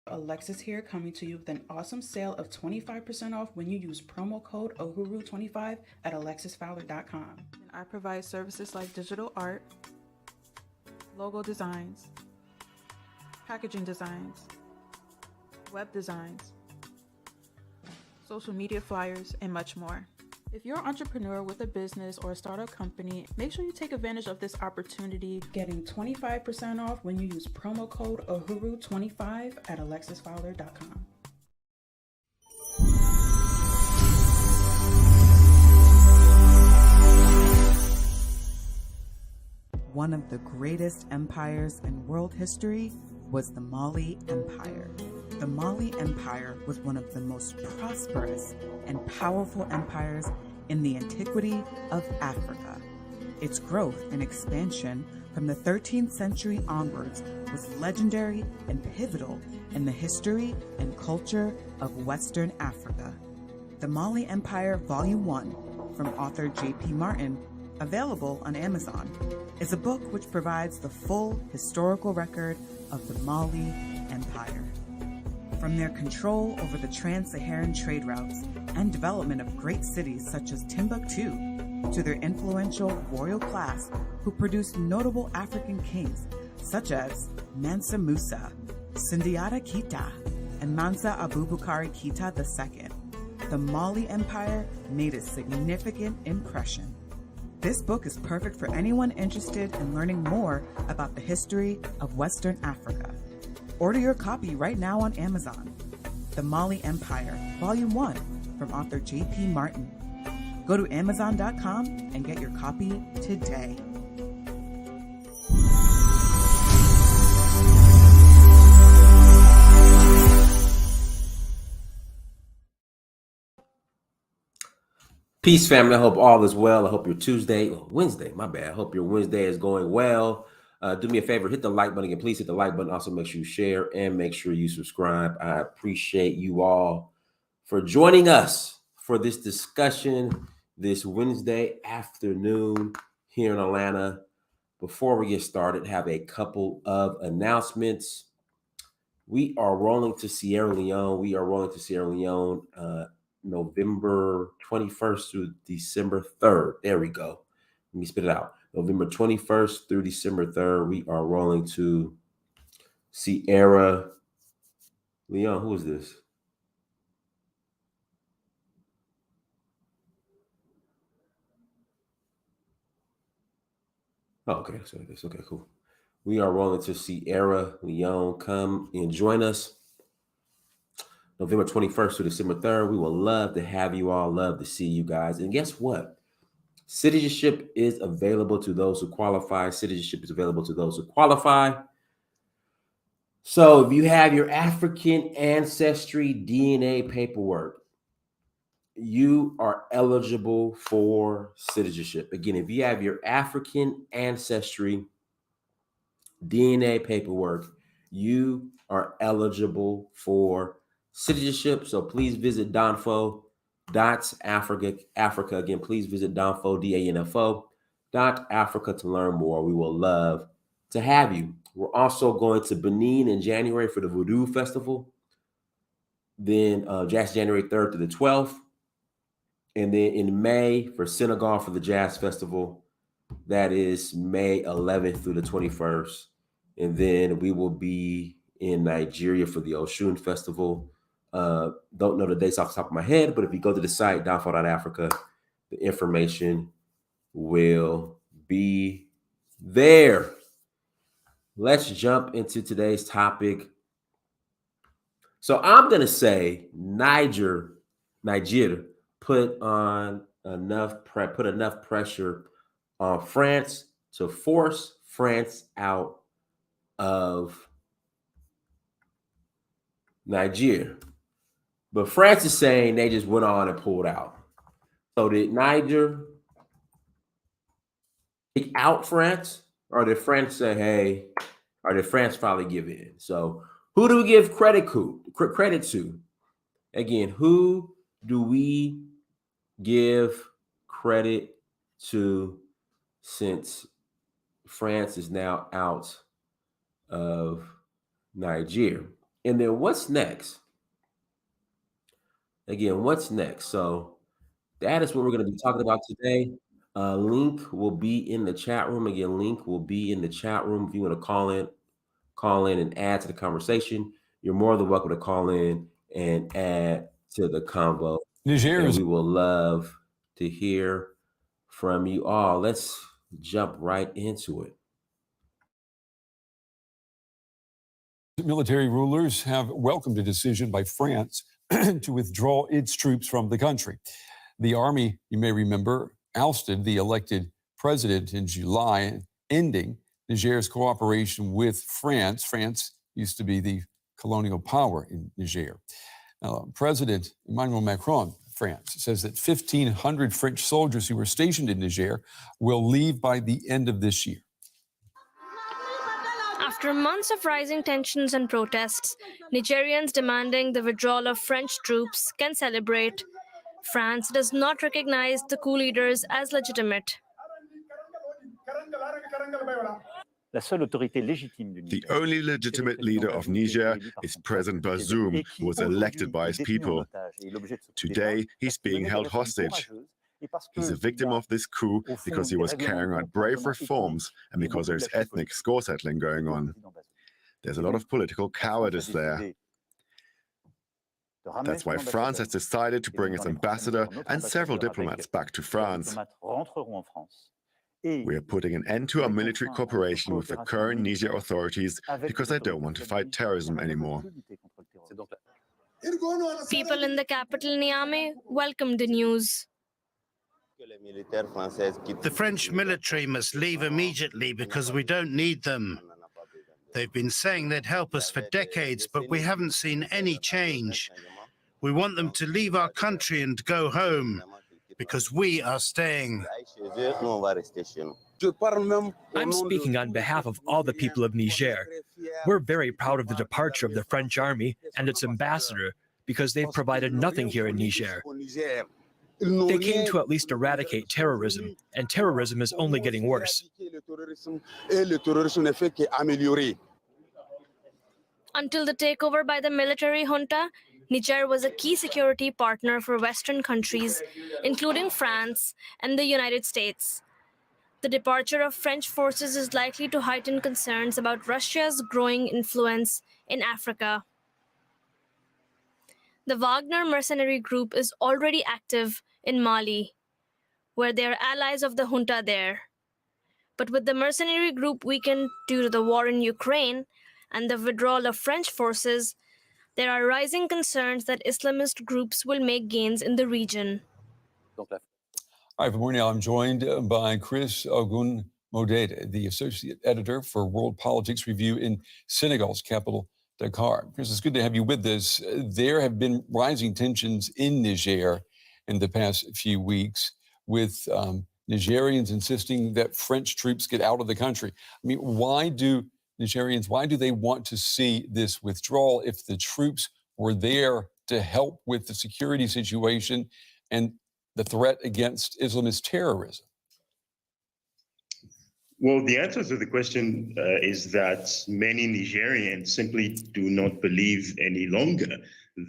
Alexis here, coming to you with an awesome sale of 25% off when you use promo code OHURU25 at alexisfowler.com. I provide services like digital art, logo designs, packaging designs, web designs, social media flyers, and much more. If you're an entrepreneur with a business or a startup company, make sure you take advantage of this opportunity, getting 25% off when you use promo code OHURU25 at alexisfowler.com. One of the greatest empires in world history was the Mali Empire. The Mali Empire was one of the most prosperous and powerful empires in the antiquity of Africa. Its growth and expansion from the 13th century onwards was legendary and pivotal in the history and culture of Western Africa. The Mali Empire Volume 1 from author J.P. Martin, available on Amazon, is a book which provides the full historical record of the Mali Empire. From their control over the trans-Saharan trade routes and development of great cities such as Timbuktu, to their influential royal class who produced notable African kings such as Mansa Musa, Sundiata Keita, and Mansa Abubakar Keita II, the Mali Empire made a significant impression. This book is perfect for anyone interested in learning more about the history of Western Africa. Order your copy right now on Amazon. The Mali Empire, Volume 1, from author J.P. Martin. Go to Amazon.com and get your copy today. Peace, family. I hope all is well. I hope your Wednesday, my bad. I hope your Wednesday is going well. Do me a favor, hit the like button again. Please hit the like button. Also, make sure you share and make sure you subscribe. I appreciate you all for joining us for this discussion this Wednesday afternoon here in Atlanta. Before we get started, have a couple of announcements. We are rolling to Sierra Leone. November 21st through December 3rd. There we go. Let me spit it out. November 21st through December 3rd, we are rolling to Sierra Leone. Who is this? Oh, okay. So this. Okay, cool. We are rolling to Sierra Leone. Come and join us. November 21st through December 3rd. We will love to have you all. Love to see you guys. And guess what? Citizenship is available to those who qualify. Citizenship is available to those who qualify. So if you have your African ancestry DNA paperwork, you are eligible for citizenship. Again, if you have your African ancestry DNA paperwork, you are eligible for citizenship. So please visit Danfo.Africa. Again, please visit Danfo, DANFO.Africa to learn more. We will love to have you. We're also going to Benin in January for the Voodoo Festival. Then that's January 3rd to the 12th. And then in May for Senegal for the Jazz Festival. That is May 11th through the 21st. And then we will be in Nigeria for the Oshun Festival. Don't know the dates off the top of my head, but if you go to the site, Danfo.Africa, the information will be there. Let's jump into today's topic. So I'm going to say Niger put enough pressure on France to force France out of Niger. But France is saying they just went on and pulled out. So did Niger kick out France? Or did France say, hey, or did France finally give in? So who do we give credit to? Again, who do we give credit to since France is now out of Niger? And then what's next? Again, what's next? So that is what we're going to be talking about today. Link will be in the chat room. Again, link will be in the chat room. If you want to call in and add to the conversation, you're more than welcome to call in and add to the convo. And we will love to hear from you all. Let's jump right into it. Military rulers have welcomed a decision by France to withdraw its troops from the country. The army, you may remember, ousted the elected president in July, ending Niger's cooperation with France. France used to be the colonial power in Niger. Now, President Emmanuel Macron, France, says that 1,500 French soldiers who were stationed in Niger will leave by the end of this year. After months of rising tensions and protests, Nigerians demanding the withdrawal of French troops can celebrate. France does not recognize the coup leaders as legitimate. The only legitimate leader of Niger is President Bazoum, who was elected by his people. Today, he's being held hostage. He's a victim of this coup because he was carrying out brave reforms and because there's ethnic score settling going on. There's a lot of political cowardice there. That's why France has decided to bring its ambassador and several diplomats back to France. We are putting an end to our military cooperation with the current Niger authorities because they don't want to fight terrorism anymore. People in the capital, Niamey, welcomed the news. The French military must leave immediately because we don't need them. They've been saying they'd help us for decades, but we haven't seen any change. We want them to leave our country and go home because we are staying. I'm speaking on behalf of all the people of Niger. We're very proud of the departure of the French army and its ambassador because they've provided nothing here in Niger. They came to at least eradicate terrorism, and terrorism is only getting worse. Until the takeover by the military junta, Niger was a key security partner for Western countries, including France and the United States. The departure of French forces is likely to heighten concerns about Russia's growing influence in Africa. The Wagner mercenary group is already active in Mali, where they are allies of the junta there. But with the mercenary group weakened due to the war in Ukraine and the withdrawal of French forces, there are rising concerns that Islamist groups will make gains in the region. Hi, good morning. I'm joined by Chris Ogun-Modede, the associate editor for World Politics Review in Senegal's capital, Dakar. Chris, it's good to have you with us. There have been rising tensions in Niger in the past few weeks, with Nigerians insisting that French troops get out of the country. I mean, why do they want to see this withdrawal if the troops were there to help with the security situation and the threat against Islamist terrorism? Well, the answer to the question is that many Nigerians simply do not believe any longer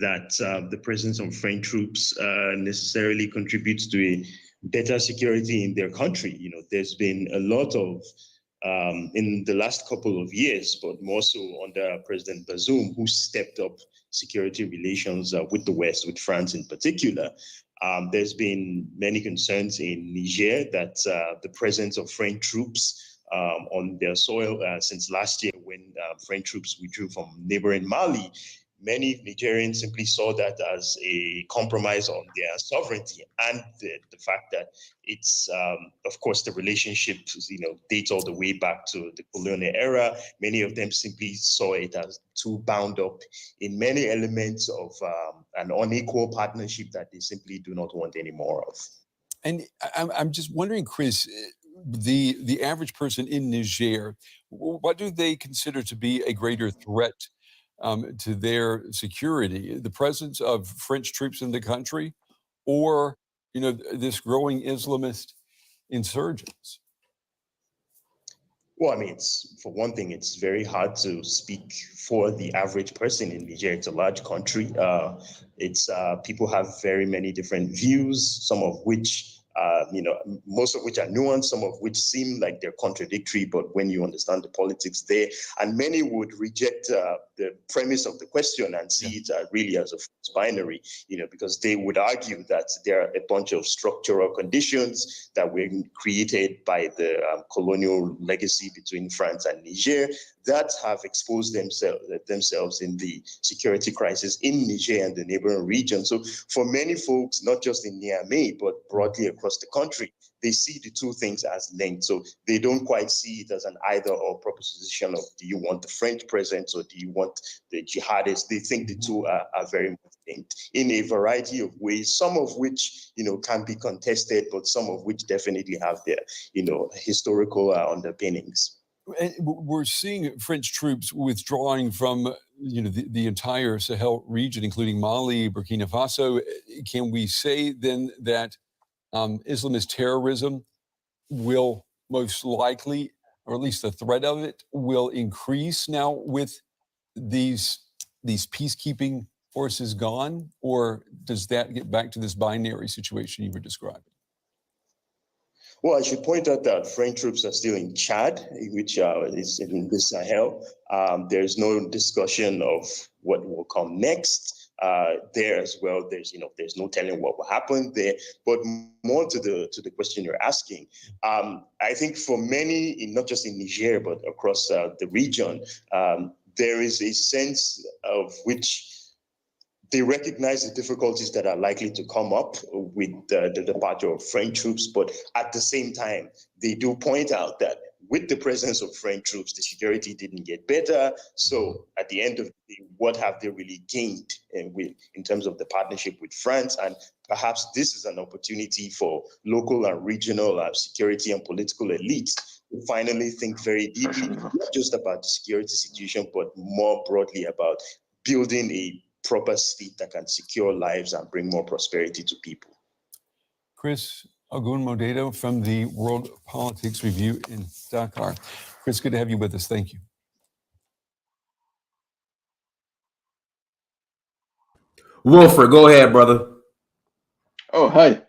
that the presence of French troops necessarily contributes to a better security in their country. You know, there's been a lot of in the last couple of years, but more so under President Bazoum, who stepped up security relations with the West, with France in particular. There's been many concerns in Niger that the presence of French troops on their soil since last year when French troops withdrew from neighboring Mali, many Nigerians simply saw that as a compromise on their sovereignty, and the fact that it's, of course, the relationship, dates all the way back to the colonial era. Many of them simply saw it as too bound up in many elements of an unequal partnership that they simply do not want any more of. And I'm just wondering, Chris, the average person in Niger, what do they consider to be a greater threat to their security, the presence of French troops in the country, or this growing Islamist insurgents? Well, I mean, for one thing, it's very hard to speak for the average person in Niger. It's a large country. People have very many different views, some of which, most of which are nuanced, some of which seem like they're contradictory. But when you understand the politics there, and many would reject the premise of the question and see it really as a false binary, because they would argue that there are a bunch of structural conditions that were created by the colonial legacy between France and Niger that have exposed themselves in the security crisis in Niger and the neighboring region. So for many folks, not just in Niamey, but broadly across the country, they see the two things as linked. So they don't quite see it as an either or proposition of, do you want the French presence or do you want the jihadists? They think the two are very much linked in a variety of ways, some of which, can be contested, but some of which definitely have their, historical underpinnings. And we're seeing French troops withdrawing from, the entire Sahel region, including Mali, Burkina Faso. Can we say then that Islamist terrorism will most likely, or at least the threat of it, will increase now with these peacekeeping forces gone? Or does that get back to this binary situation you were describing? Well, I should point out that French troops are still in Chad, which is in the Sahel. There's no discussion of what will come next there as well. There's no telling what will happen there. But more to the question you're asking, I think for many, not just in Niger but across the region, there is a sense of which they recognize the difficulties that are likely to come up with the departure of French troops, but at the same time, they do point out that with the presence of French troops, the security didn't get better. So at the end of the day, what have they really gained in terms of the partnership with France? And perhaps this is an opportunity for local and regional security and political elites to finally think very deeply, not just about the security situation, but more broadly about building a proper state that can secure lives and bring more prosperity to people. Chris Ogun-Modedo from the World Politics Review in Dakar. Chris, good to have you with us. Thank you. Wilfred, go ahead, brother. Oh, hi.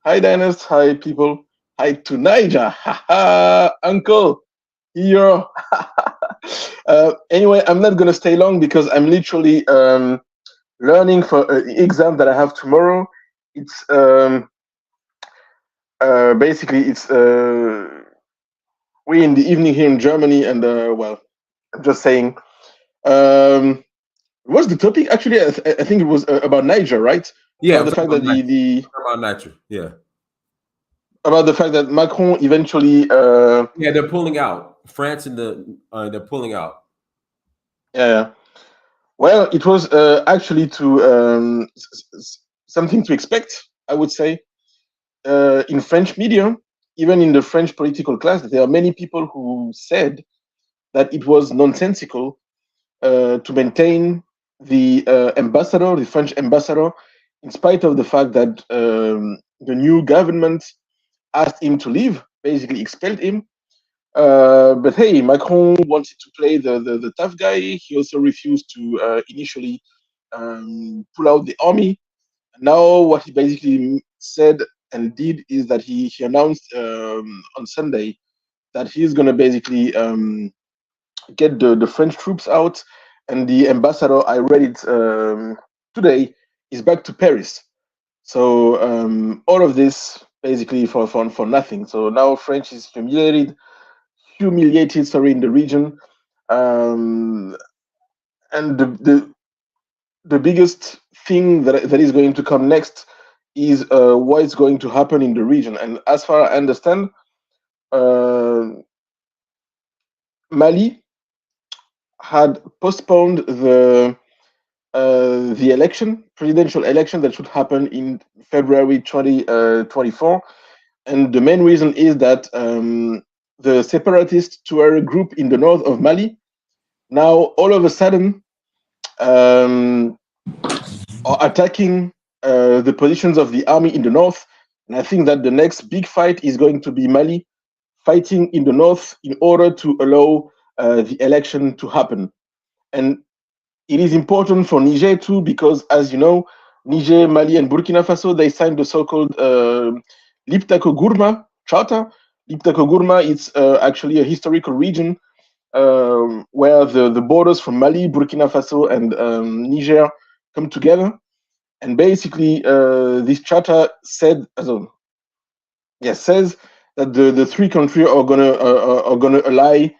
Hi, Dennis. Hi, people. Hi to Niger. Uncle, here. Anyway, I'm not going to stay long because I'm literally learning for an exam that I have tomorrow. It's basically it's 3 in the evening here in Germany, and well, I'm just saying. What's the topic? Actually, I think it was about Niger, right? Yeah, about the fact that about Niger. Yeah, about the fact that Macron eventually. Yeah, they're pulling out. France and they're pulling out. Yeah. Well, it was actually to something to expect, I would say. In French media, even in the French political class, there are many people who said that it was nonsensical to maintain the ambassador, the French ambassador, in spite of the fact that the new government asked him to leave, basically expelled him. But hey, Macron wanted to play the tough guy. He also refused to initially pull out the army. Now, what he basically said and did is that he announced on Sunday that he's going to basically get the French troops out, and the ambassador, I read it today, is back to Paris. So all of this basically for nothing. So now French is humiliated in the region, and the biggest thing that is going to come next is what is going to happen in the region. And as far as I understand, Mali had postponed the presidential election that should happen in February 2024, and the main reason is that the separatists were a group in the north of Mali. Now, all of a sudden, are attacking the positions of the army in the north. And I think that the next big fight is going to be Mali fighting in the north in order to allow the election to happen. And it is important for Niger too, because as you know, Niger, Mali, and Burkina Faso, they signed the so-called Liptako Gourma Charter. Liptako Gourma is actually a historical region where the borders from Mali, Burkina Faso, and Niger come together. And basically, this charter says that the three countries are gonna ally,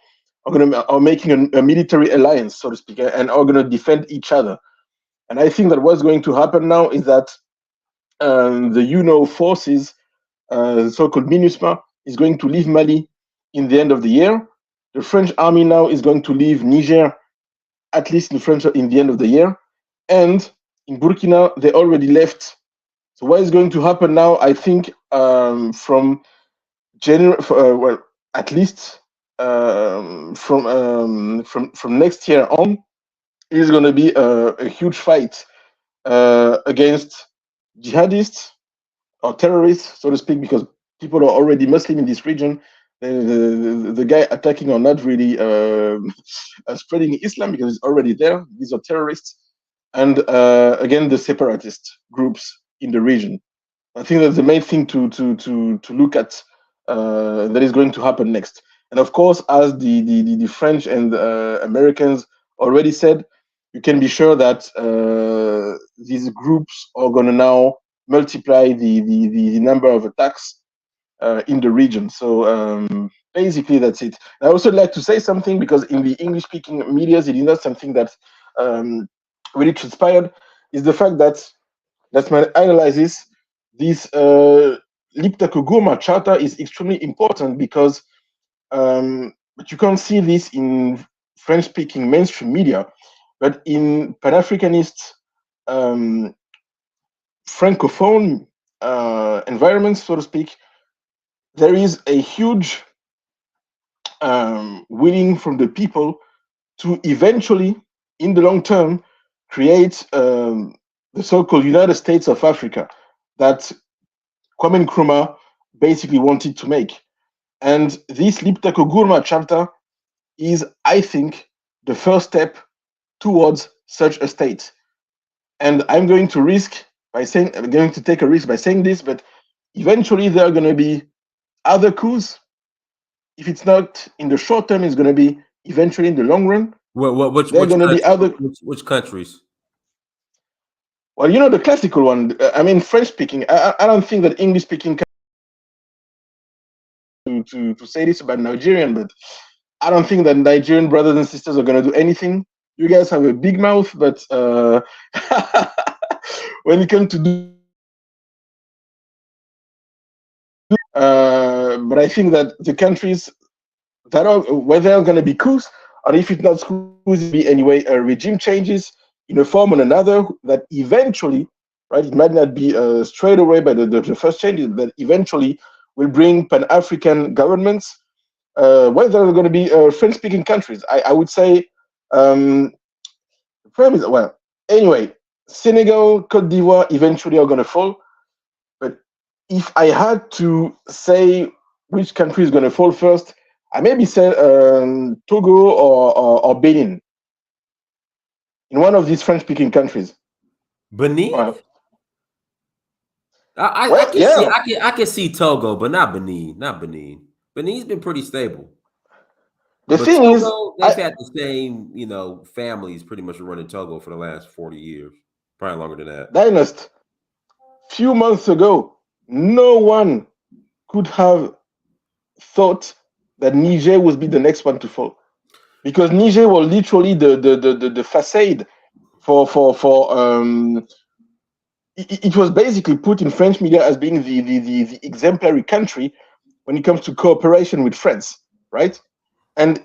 are making a military alliance, so to speak, and are gonna defend each other. And I think that what's going to happen now is that the UNO forces, the so-called MINUSMA, is going to leave Mali in the end of the year. The French army now is going to leave Niger, at least in the end of the year. And in Burkina, they already left. So what is going to happen now, I think, from January, at least from next year on, is going to be a huge fight against jihadists or terrorists, so to speak, because people are already Muslim in this region. The guy attacking are not really spreading Islam because it's already there. These are terrorists. And again, the separatist groups in the region. I think that's the main thing to look at that is going to happen next. And of course, as the French and Americans already said, you can be sure that these groups are going to now multiply the number of attacks in the region. So basically, that's it. I also like to say something, because in the English-speaking media, it is not something that really transpired, is the fact that, that's my analysis, this Liptako Gourma Charter is extremely important, because but you can't see this in French-speaking mainstream media, but in Pan-Africanist Francophone environments, so to speak, there is a huge willing from the people to eventually, in the long term, create the so-called United States of Africa that Kwame Nkrumah basically wanted to make. And this Liptako Gourma Charter is, I think, the first step towards such a state. And I'm going to take a risk by saying this, but eventually there are going to be other coups. If it's not in the short term, it's going to be eventually in the long run. Which countries? Well, you know, the classical one. I mean, French speaking. I don't think that English speaking to say this about Nigerian, but I don't think that Nigerian brothers and sisters are going to do anything. You guys have a big mouth, but when it comes to do, but I think that the countries that are, whether they're going to be coups, or if it's not coups, it'll be anyway regime changes in a form or another, that eventually, right, it might not be straight away by the first changes, but eventually will bring Pan-African governments, whether they're going to be French-speaking countries. I would say, the problem is, well, anyway, Senegal, Cote d'Ivoire eventually are going to fall. But if I had to say which country is going to fall first, I maybe say Togo or Benin, in one of these French-speaking countries. Benin? Well, I can see Togo, but not Benin. Not Benin. Benin's been pretty stable. The but thing Togo, is, they've had the same, families pretty much running Togo for the last 40 years, probably longer than that. Dynast, few months ago, no one could have thought that Niger would be the next one to fall, because Niger was literally the facade for it was basically put in French media as being the exemplary country when it comes to cooperation with France, right? And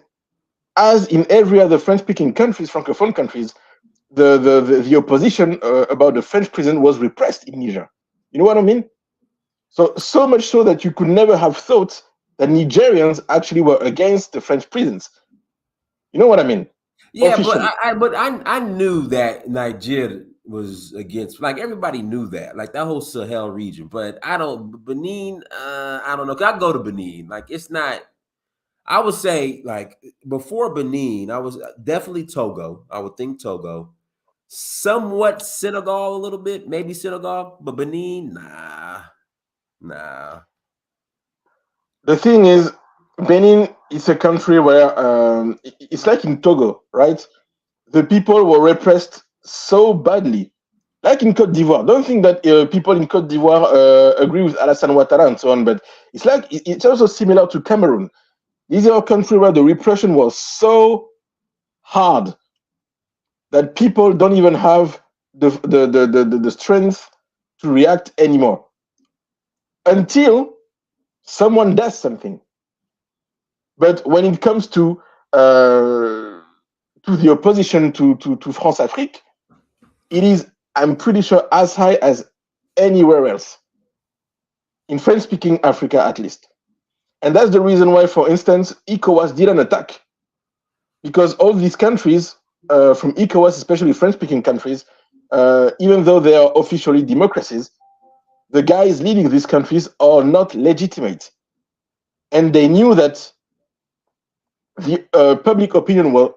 as in every other French-speaking countries, Francophone countries, the opposition about the French prison was repressed in Niger. You know what I mean? So much so that you could never have thought that Nigerians actually were against the French prisons. You know what I mean? Yeah, Officially. but I knew that Niger was against, like, everybody knew that, like that whole Sahel region. But Benin, I don't know. 'Cause I go to Benin, like it's not I would say, like, before Benin, I was definitely Togo. I would think Togo. Somewhat Senegal a little bit, maybe Senegal, but Benin, nah. The thing is, Benin is a country where it's like in Togo, right? The people were repressed so badly. Like in Côte d'Ivoire. Don't think that people in Côte d'Ivoire agree with Alassane Ouattara and so on, but it's like it's also similar to Cameroon. These are a country where the repression was so hard that people don't even have the strength to react anymore until someone does something. But when it comes to the opposition to France Afrique, it is, I'm pretty sure, as high as anywhere else in French-speaking Africa, at least. And that's the reason why, for instance, ECOWAS did an attack, because all these countries from ECOWAS, especially French-speaking countries, even though they are officially democracies, the guys leading these countries are not legitimate. And they knew that the public opinion were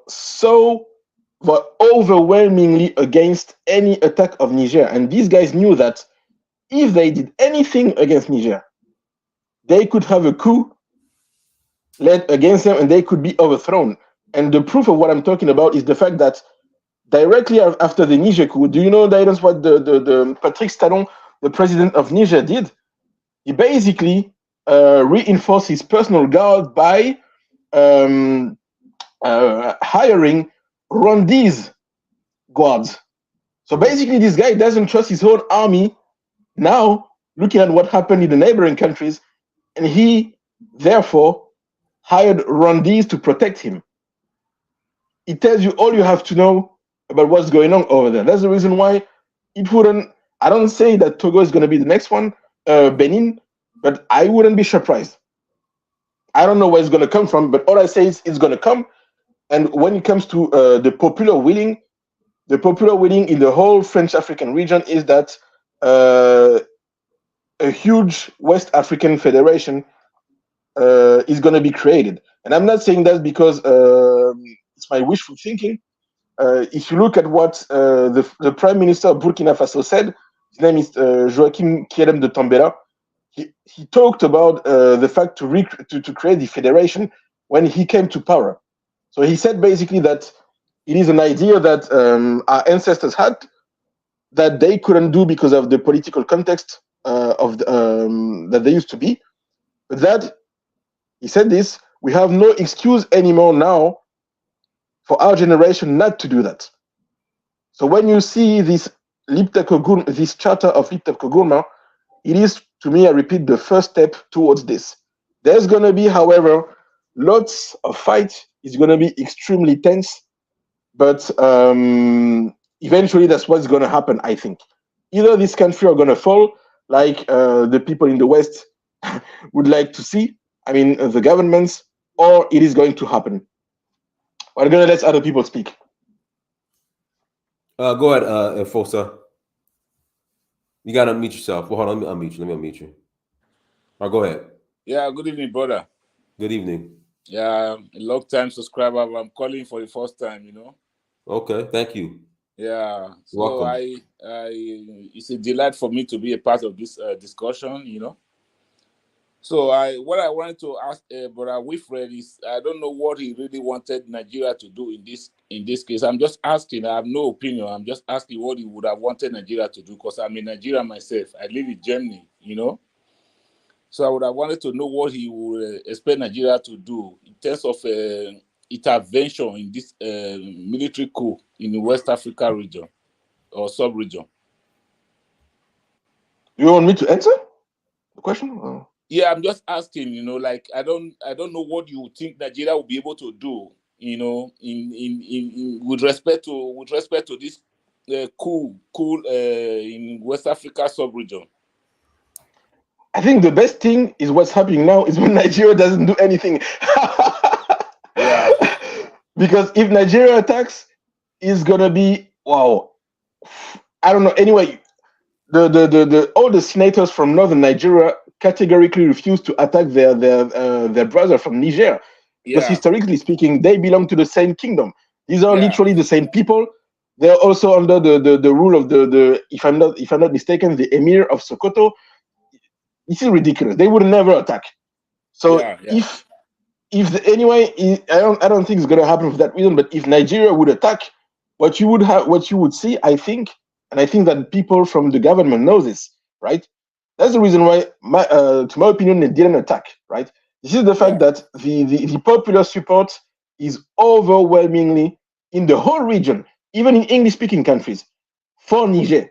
overwhelmingly against any attack of Niger. And these guys knew that if they did anything against Niger, they could have a coup led against them and they could be overthrown. And the proof of what I'm talking about is the fact that directly after the Niger coup, do you know, Didance, what the Patrick Talon, the president of Niger, did? He basically reinforced his personal guard by hiring Rwandese guards. So basically, this guy doesn't trust his own army now, looking at what happened in the neighboring countries, and he therefore hired Rwandese to protect him. It tells you all you have to know about what's going on over there. That's the reason why it wouldn't. I don't say that Togo is going to be the next one, Benin, but I wouldn't be surprised. I don't know where it's going to come from, but all I say is it's going to come. And when it comes to the popular willing in the whole French African region is that a huge West African federation is going to be created. And I'm not saying that because it's my wishful thinking. If you look at what the Prime Minister of Burkina Faso said, his name is Joachim Kierem de Tambela. He talked about the fact to create the federation when he came to power. So he said basically that it is an idea that our ancestors had that they couldn't do because of the political context that they used to be. But that, he said this, we have no excuse anymore now for our generation not to do that. So when you see this this charter of Liptako-Gourma, it is, to me, I repeat, the first step towards this. There's going to be, however, lots of fights. It's going to be extremely tense, but eventually that's what's going to happen, I think. Either this country are going to fall, like the people in the West would like to see, I mean, the governments, or it is going to happen. We're going to let other people speak. Go ahead, Fosa. You got to unmute yourself. Well, hold on, let me unmute you. All right, go ahead. Yeah, good evening, brother. Good evening. Yeah, a long-time subscriber, but I'm calling for the first time, you know. Okay, thank you. Yeah, so Welcome. it's a delight for me to be a part of this discussion, you know. So what I wanted to ask Brother Wilfred is, I don't know what he really wanted Nigeria to do in this case. I'm just asking. I have no opinion. I'm just asking what he would have wanted Nigeria to do, because I'm in Nigeria myself. I live in Germany, you know. So I would have wanted to know what he would expect Nigeria to do in terms of intervention in this military coup in the West Africa region or sub-region. You want me to answer the question? Or? Yeah, I'm just asking, you know, like I don't know what you think Nigeria will be able to do, you know, in with respect to this coup in West Africa sub-region. I think the best thing is what's happening now is when Nigeria doesn't do anything. Yeah. Because if Nigeria attacks, it's gonna be wow. I don't know. Anyway, the all the senators from northern Nigeria categorically refused to attack their brother from Niger. Because Yeah. historically speaking, they belong to the same kingdom. These are Yeah. literally the same people. They're also under the rule of the if I'm not mistaken, the Emir of Sokoto. This is ridiculous. They would never attack. So Yeah. Yeah. I don't think it's gonna happen for that reason. But if Nigeria would attack, what you would see, I think, and I think that people from the government know this, right? That's the reason why, to my opinion, they didn't attack, right? This is the fact that the popular support is overwhelmingly in the whole region, even in English-speaking countries, for Niger.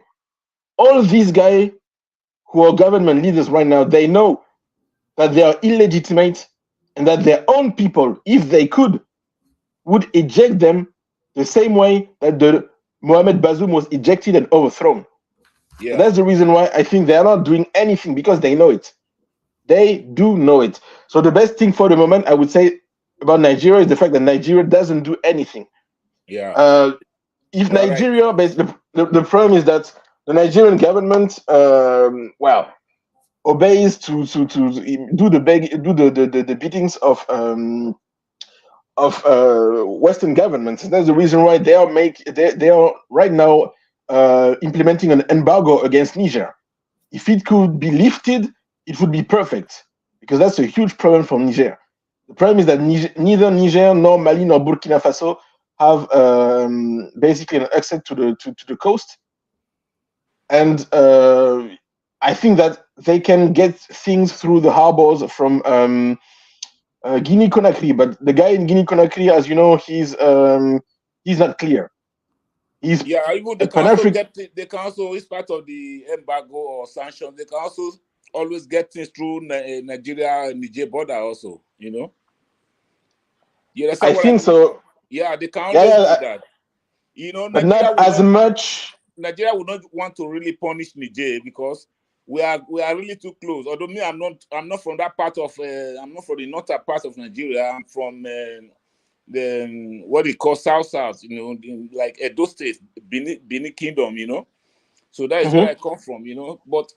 All these guys who are government leaders right now, they know that they are illegitimate and that their own people, if they could, would eject them the same way that the Mohamed Bazoum was ejected and overthrown. Yeah. And that's the reason why I think they are not doing anything, because they know it. They do know it. So the best thing for the moment, I would say, about Nigeria is the fact that Nigeria doesn't do anything. Yeah. If Nigeria, the problem is that the Nigerian government, obeys to do the biddings of Western governments. That's the reason why they are right now implementing an embargo against Niger. If it could be lifted, it would be perfect, because that's a huge problem for Niger. The problem is that neither Niger nor Mali nor Burkina Faso have basically an access to the coast, and I think that they can get things through the harbors from Guinea-Conakry, but the guy in Guinea-Conakry, as you know, he's not clear. Even they can also they can also, it's part of the embargo or sanctions. They can also always get things through Nigeria and Niger border also. You know. I think so. Yeah, they can always do that. You know, but not as much. Nigeria would not want to really punish Niger because we are really too close. Although me, I'm not from that part of I'm not from the northern part of Nigeria. I'm from the what they call South, you know, like Edo State, Benin Kingdom, you know. So that is where I come from, you know. But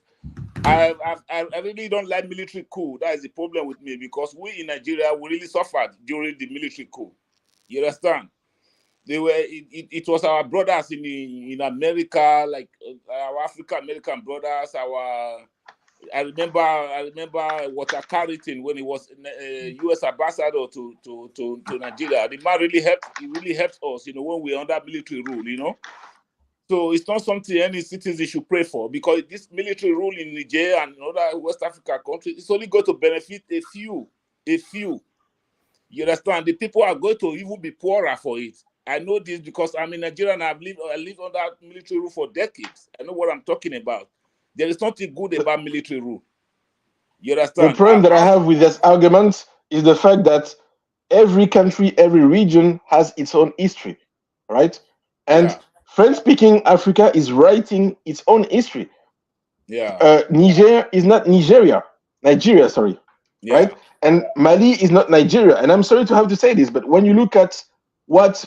I really don't like military coup. That is the problem with me, because we in Nigeria, we really suffered during the military coup. You understand? It was our brothers in America, like our African American brothers. I remember Walter Carrington when he was U.S. ambassador to Nigeria. The man really helped us, you know, when we were under military rule, you know. So it's not something any citizen should pray for, because this military rule in Niger and other West African countries is only going to benefit a few. You understand? The people are going to even be poorer for it. I know this because I'm in Nigeria and I lived under military rule for decades. I know what I'm talking about. There is nothing good about military rule. You understand? The problem that I have with this argument is the fact that every country, every region has its own history, right? And French-speaking Africa is writing its own history. Yeah. Niger is not Nigeria, sorry. Yeah. Right? And Mali is not Nigeria. And I'm sorry to have to say this, but when you look at what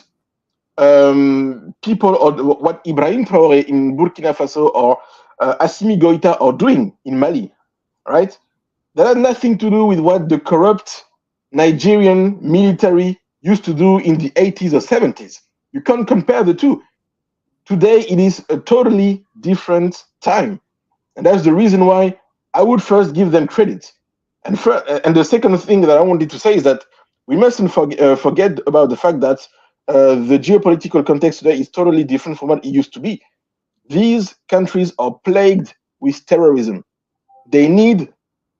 people, or what Ibrahim Traoré in Burkina Faso or Assimi Goïta are doing in Mali, right? That had nothing to do with what the corrupt Nigerian military used to do in the 80s or 70s. You can't compare the two. Today, it is a totally different time. And that's the reason why I would first give them credit. And the second thing that I wanted to say is that we mustn't forget about the fact that the geopolitical context today is totally different from what it used to be. These countries are plagued with terrorism. They need,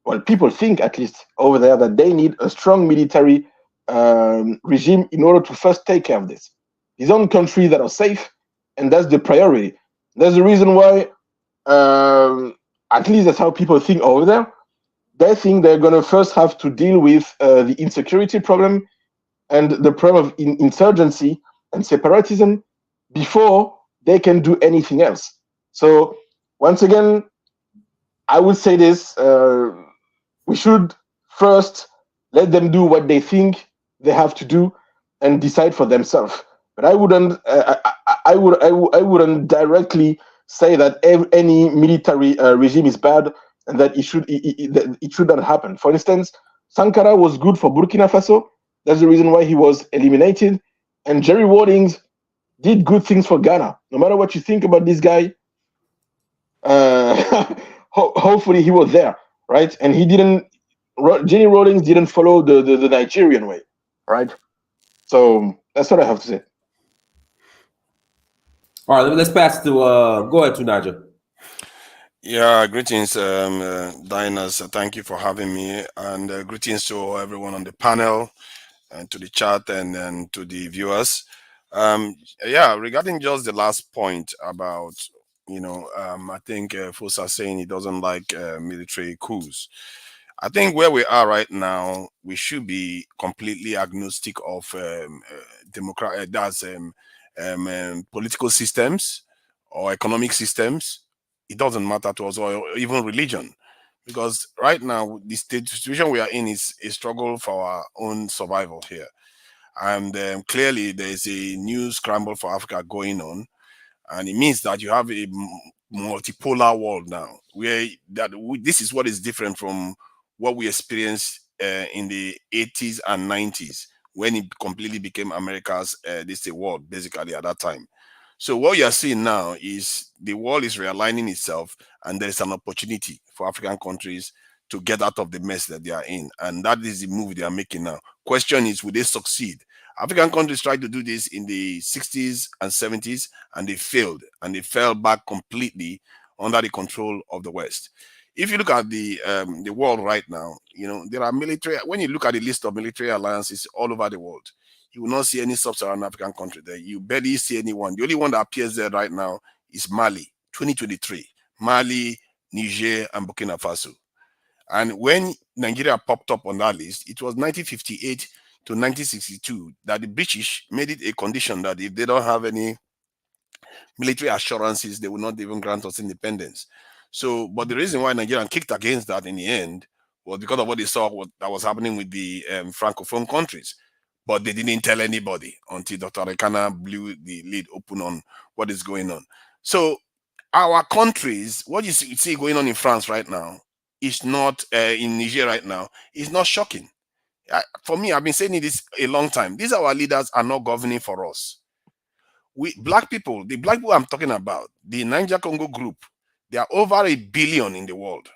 well, people think at least over there that they need a strong military regime in order to first take care of this. These are countries that are safe, and that's the priority. That's the reason why, at least that's how people think over there. They think they're going to first have to deal with the insecurity problem and the problem of insurgency and separatism before they can do anything else. So once again, I would say this, we should first let them do what they think they have to do and decide for themselves. But I wouldn't directly say that any military regime is bad and that it should not happen. For instance, Sankara was good for Burkina Faso, That's the reason why he was eliminated. And Jerry Rawlings did good things for Ghana. No matter what you think about this guy, hopefully he was there, right? And he didn't. Jenny Rawlings didn't follow the Nigerian way, right? So that's what I have to say. All right, let's pass to go ahead to Niger. Yeah, greetings, Diners. Thank you for having me, and greetings to everyone on the panel, and to the chat, and to the viewers. Yeah, regarding just the last point about, I think folks are saying he doesn't like military coups. I think where we are right now, we should be completely agnostic of political systems or economic systems. It doesn't matter to us, or even religion, because right now the situation we are in is a struggle for our own survival here, and clearly there is a new scramble for Africa going on, and it means that you have a multipolar world now, where this is what is different from what we experienced in the 80s and 90s, when it completely became America's world basically at that time. So what you are seeing now is the world is realigning itself, and there is an opportunity for African countries to get out of the mess that they are in, and that is the move they are making now. Question is, will they succeed? African countries tried to do this in the 60s and 70s, and they failed, and they fell back completely under the control of the West. If you look at the world right now, there are military. When you look at the list of military alliances all over the world, you will not see any sub-Saharan African country there. You barely see anyone. The only one that appears there right now is Mali, 2023. Mali, Niger, and Burkina Faso. And when Nigeria popped up on that list, it was 1958 to 1962 that the British made it a condition that if they don't have any military assurances, they will not even grant us independence. So, but the reason why Nigeria kicked against that in the end was because of what they saw that was happening with the Francophone countries. But they didn't tell anybody until Dr. Rekana blew the lid open on what is going on. So our countries, what you see going on in France right now, is not in Niger right now, is not shocking. For me, I've been saying this a long time. These our leaders are not governing for us. The black people I'm talking about, the Niger Congo group, they are over 1 billion in the world,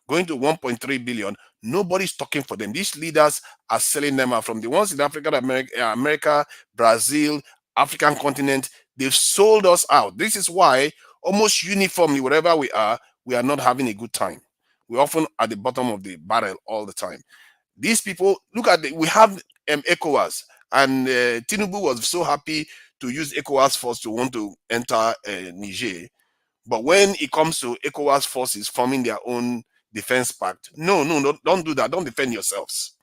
going to 1.3 billion. Nobody's talking for them. These leaders are selling them out, from the ones in Africa, America, Brazil, African continent. They've sold us out. This is why almost uniformly, wherever we are not having a good time. We're often at the bottom of the barrel all the time. These people, look at we have ECOWAS, and Tinubu was so happy to use ECOWAS force to want to enter Niger. But when it comes to ECOWAS forces forming their own defense pact, no, don't do that. Don't defend yourselves.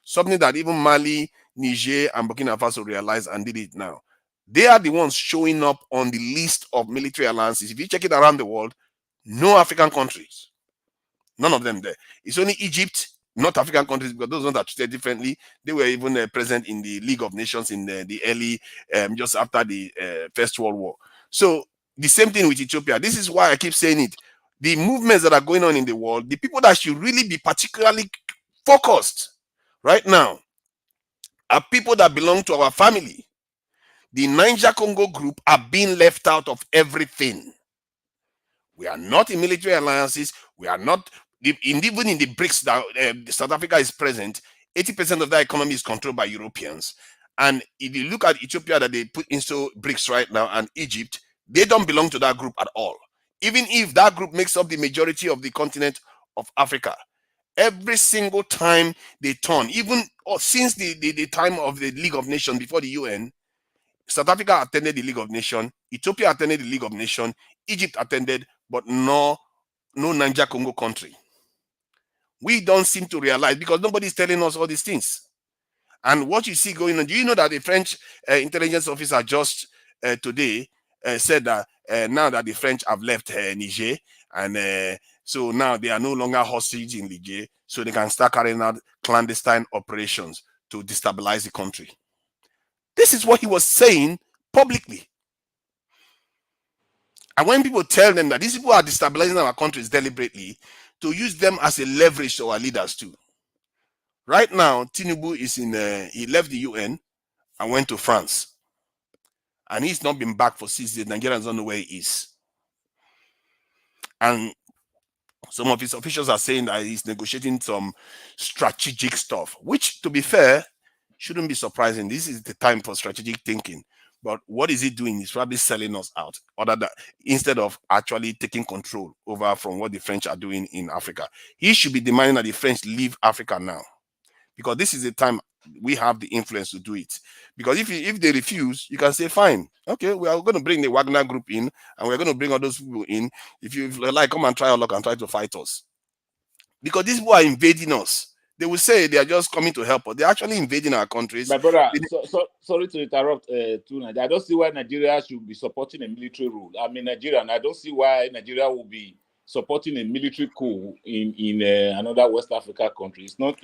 Something that even Mali, Niger, and Burkina Faso realized and did it now. They are the ones showing up on the list of military alliances. If you check it around the world, no African countries, none of them there. It's only Egypt, not African countries, because those ones are treated differently. They were even present in the League of Nations in the early, just after the First World War. So the same thing with Ethiopia. This is why I keep saying it. The movements that are going on in the world, the people that should really be particularly focused right now are people that belong to our family. The Niger Congo group are being left out of everything. We are not in military alliances. We are not, even in the BRICS that South Africa is present, 80% of that economy is controlled by Europeans. And if you look at Ethiopia that they put into BRICS right now, and Egypt, they don't belong to that group at all. Even if that group makes up the majority of the continent of Africa, every single time they turn, even since the time of the League of Nations before the UN, South Africa attended the League of Nations, Ethiopia attended the League of Nations, Egypt attended, but no Niger Congo country. We don't seem to realize, because nobody's telling us all these things. And what you see going on, do you know that the French intelligence officer just today said that now that the French have left Niger, and so now they are no longer hostage in Niger, so they can start carrying out clandestine operations to destabilize the country. This is what he was saying publicly. And when people tell them that these people are destabilizing our countries deliberately to use them as a leverage to our leaders too, Right now, Tinubu is in, he left the UN and went to France. And he's not been back for 6 days. Nigerians don't know where he is. And some of his officials are saying that he's negotiating some strategic stuff, which, to be fair, shouldn't be surprising. This is the time for strategic thinking. But what is he doing? He's probably selling us out, instead of actually taking control over from what the French are doing in Africa. He should be demanding that the French leave Africa now, because this is the time we have the influence to do it. Because if they refuse, you can say, fine, okay, we are going to bring the Wagner group in, and we're going to bring all those people in. If you like, come and try our luck and try to fight us. Because these people are invading us. They will say they are just coming to help us. They're actually invading our countries. My brother, sorry to interrupt. I don't see why Nigeria should be supporting a military rule. I'm a Nigerian. I don't see why Nigeria will be supporting a military coup in another West Africa country. It's not.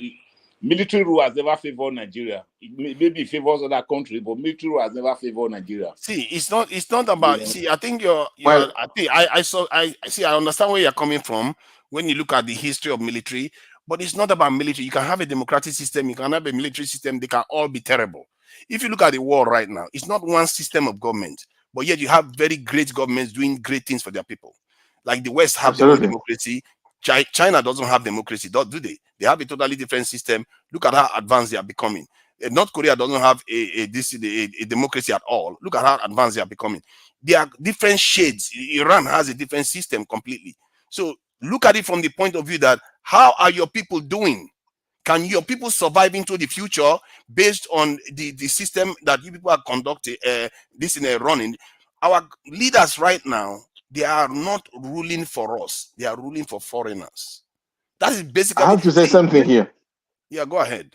Military rule has never favored Nigeria. Maybe it favors other countries, but military rule has never favored Nigeria. See, it's not about. Yeah. See, I think I understand where you're coming from when you look at the history of military, but it's not about military. You can have a democratic system, you can have a military system. They can all be terrible. If you look at the world right now, it's not one system of government, but yet you have very great governments doing great things for their people. Like the West have their own democracy. China doesn't have democracy, do they? They have a totally different system. Look at how advanced they are becoming. North Korea doesn't have a democracy at all. Look at how advanced they are becoming. They are different shades. Iran has a different system completely. So look at it from the point of view that how are your people doing? Can your people survive into the future based on the system that you people are conducting, running? Our leaders right now, they are not ruling for us. They are ruling for foreigners. That is basically. I have to say something here. Yeah, go ahead.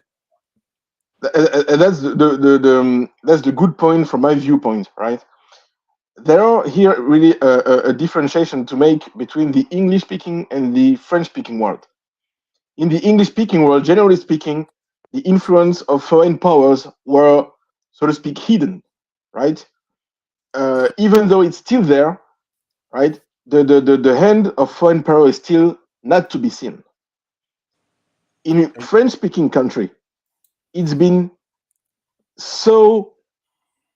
That's the good point from my viewpoint, right? There are here really a differentiation to make between the English-speaking and the French-speaking world. In the English-speaking world, generally speaking, the influence of foreign powers were, so to speak, hidden, right? Even though it's still there, right? The hand of foreign power is still not to be seen. In a French-speaking country, it's been so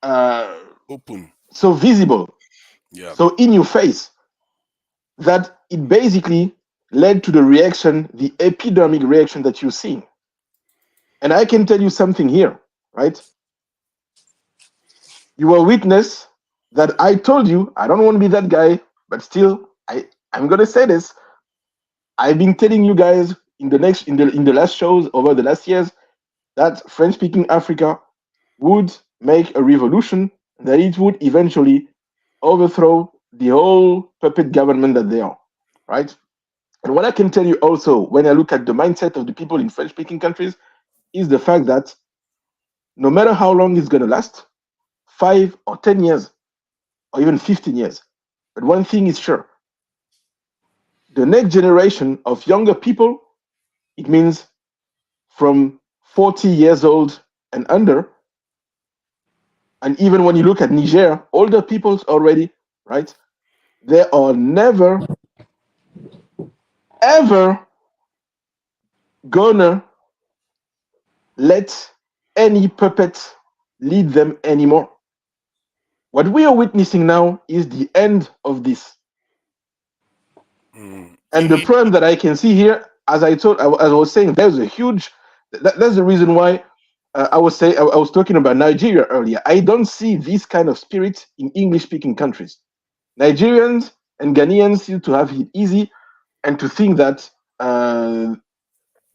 open, so visible, yeah, so in your face, that it basically led to the reaction, the epidemic reaction that you're seeing. And I can tell you something here, right? You will witness that I told you, I don't want to be that guy, but still, I'm gonna say this. I've been telling you guys in the last shows over the last years that French-speaking Africa would make a revolution, that it would eventually overthrow the whole puppet government that they are, right? And what I can tell you also, when I look at the mindset of the people in French-speaking countries, is the fact that no matter how long it's going to last, 5 or 10 years, or even 15 years, but one thing is sure, the next generation of younger people, it means from 40 years old and under, and even when you look at Niger, older people already, right? They are never, ever gonna let any puppet lead them anymore. What we are witnessing now is the end of this. And the problem that I can see here, as I was saying, there's a huge. That's the reason why I was talking about Nigeria earlier. I don't see this kind of spirit in English-speaking countries. Nigerians and Ghanaians seem to have it easy and to think that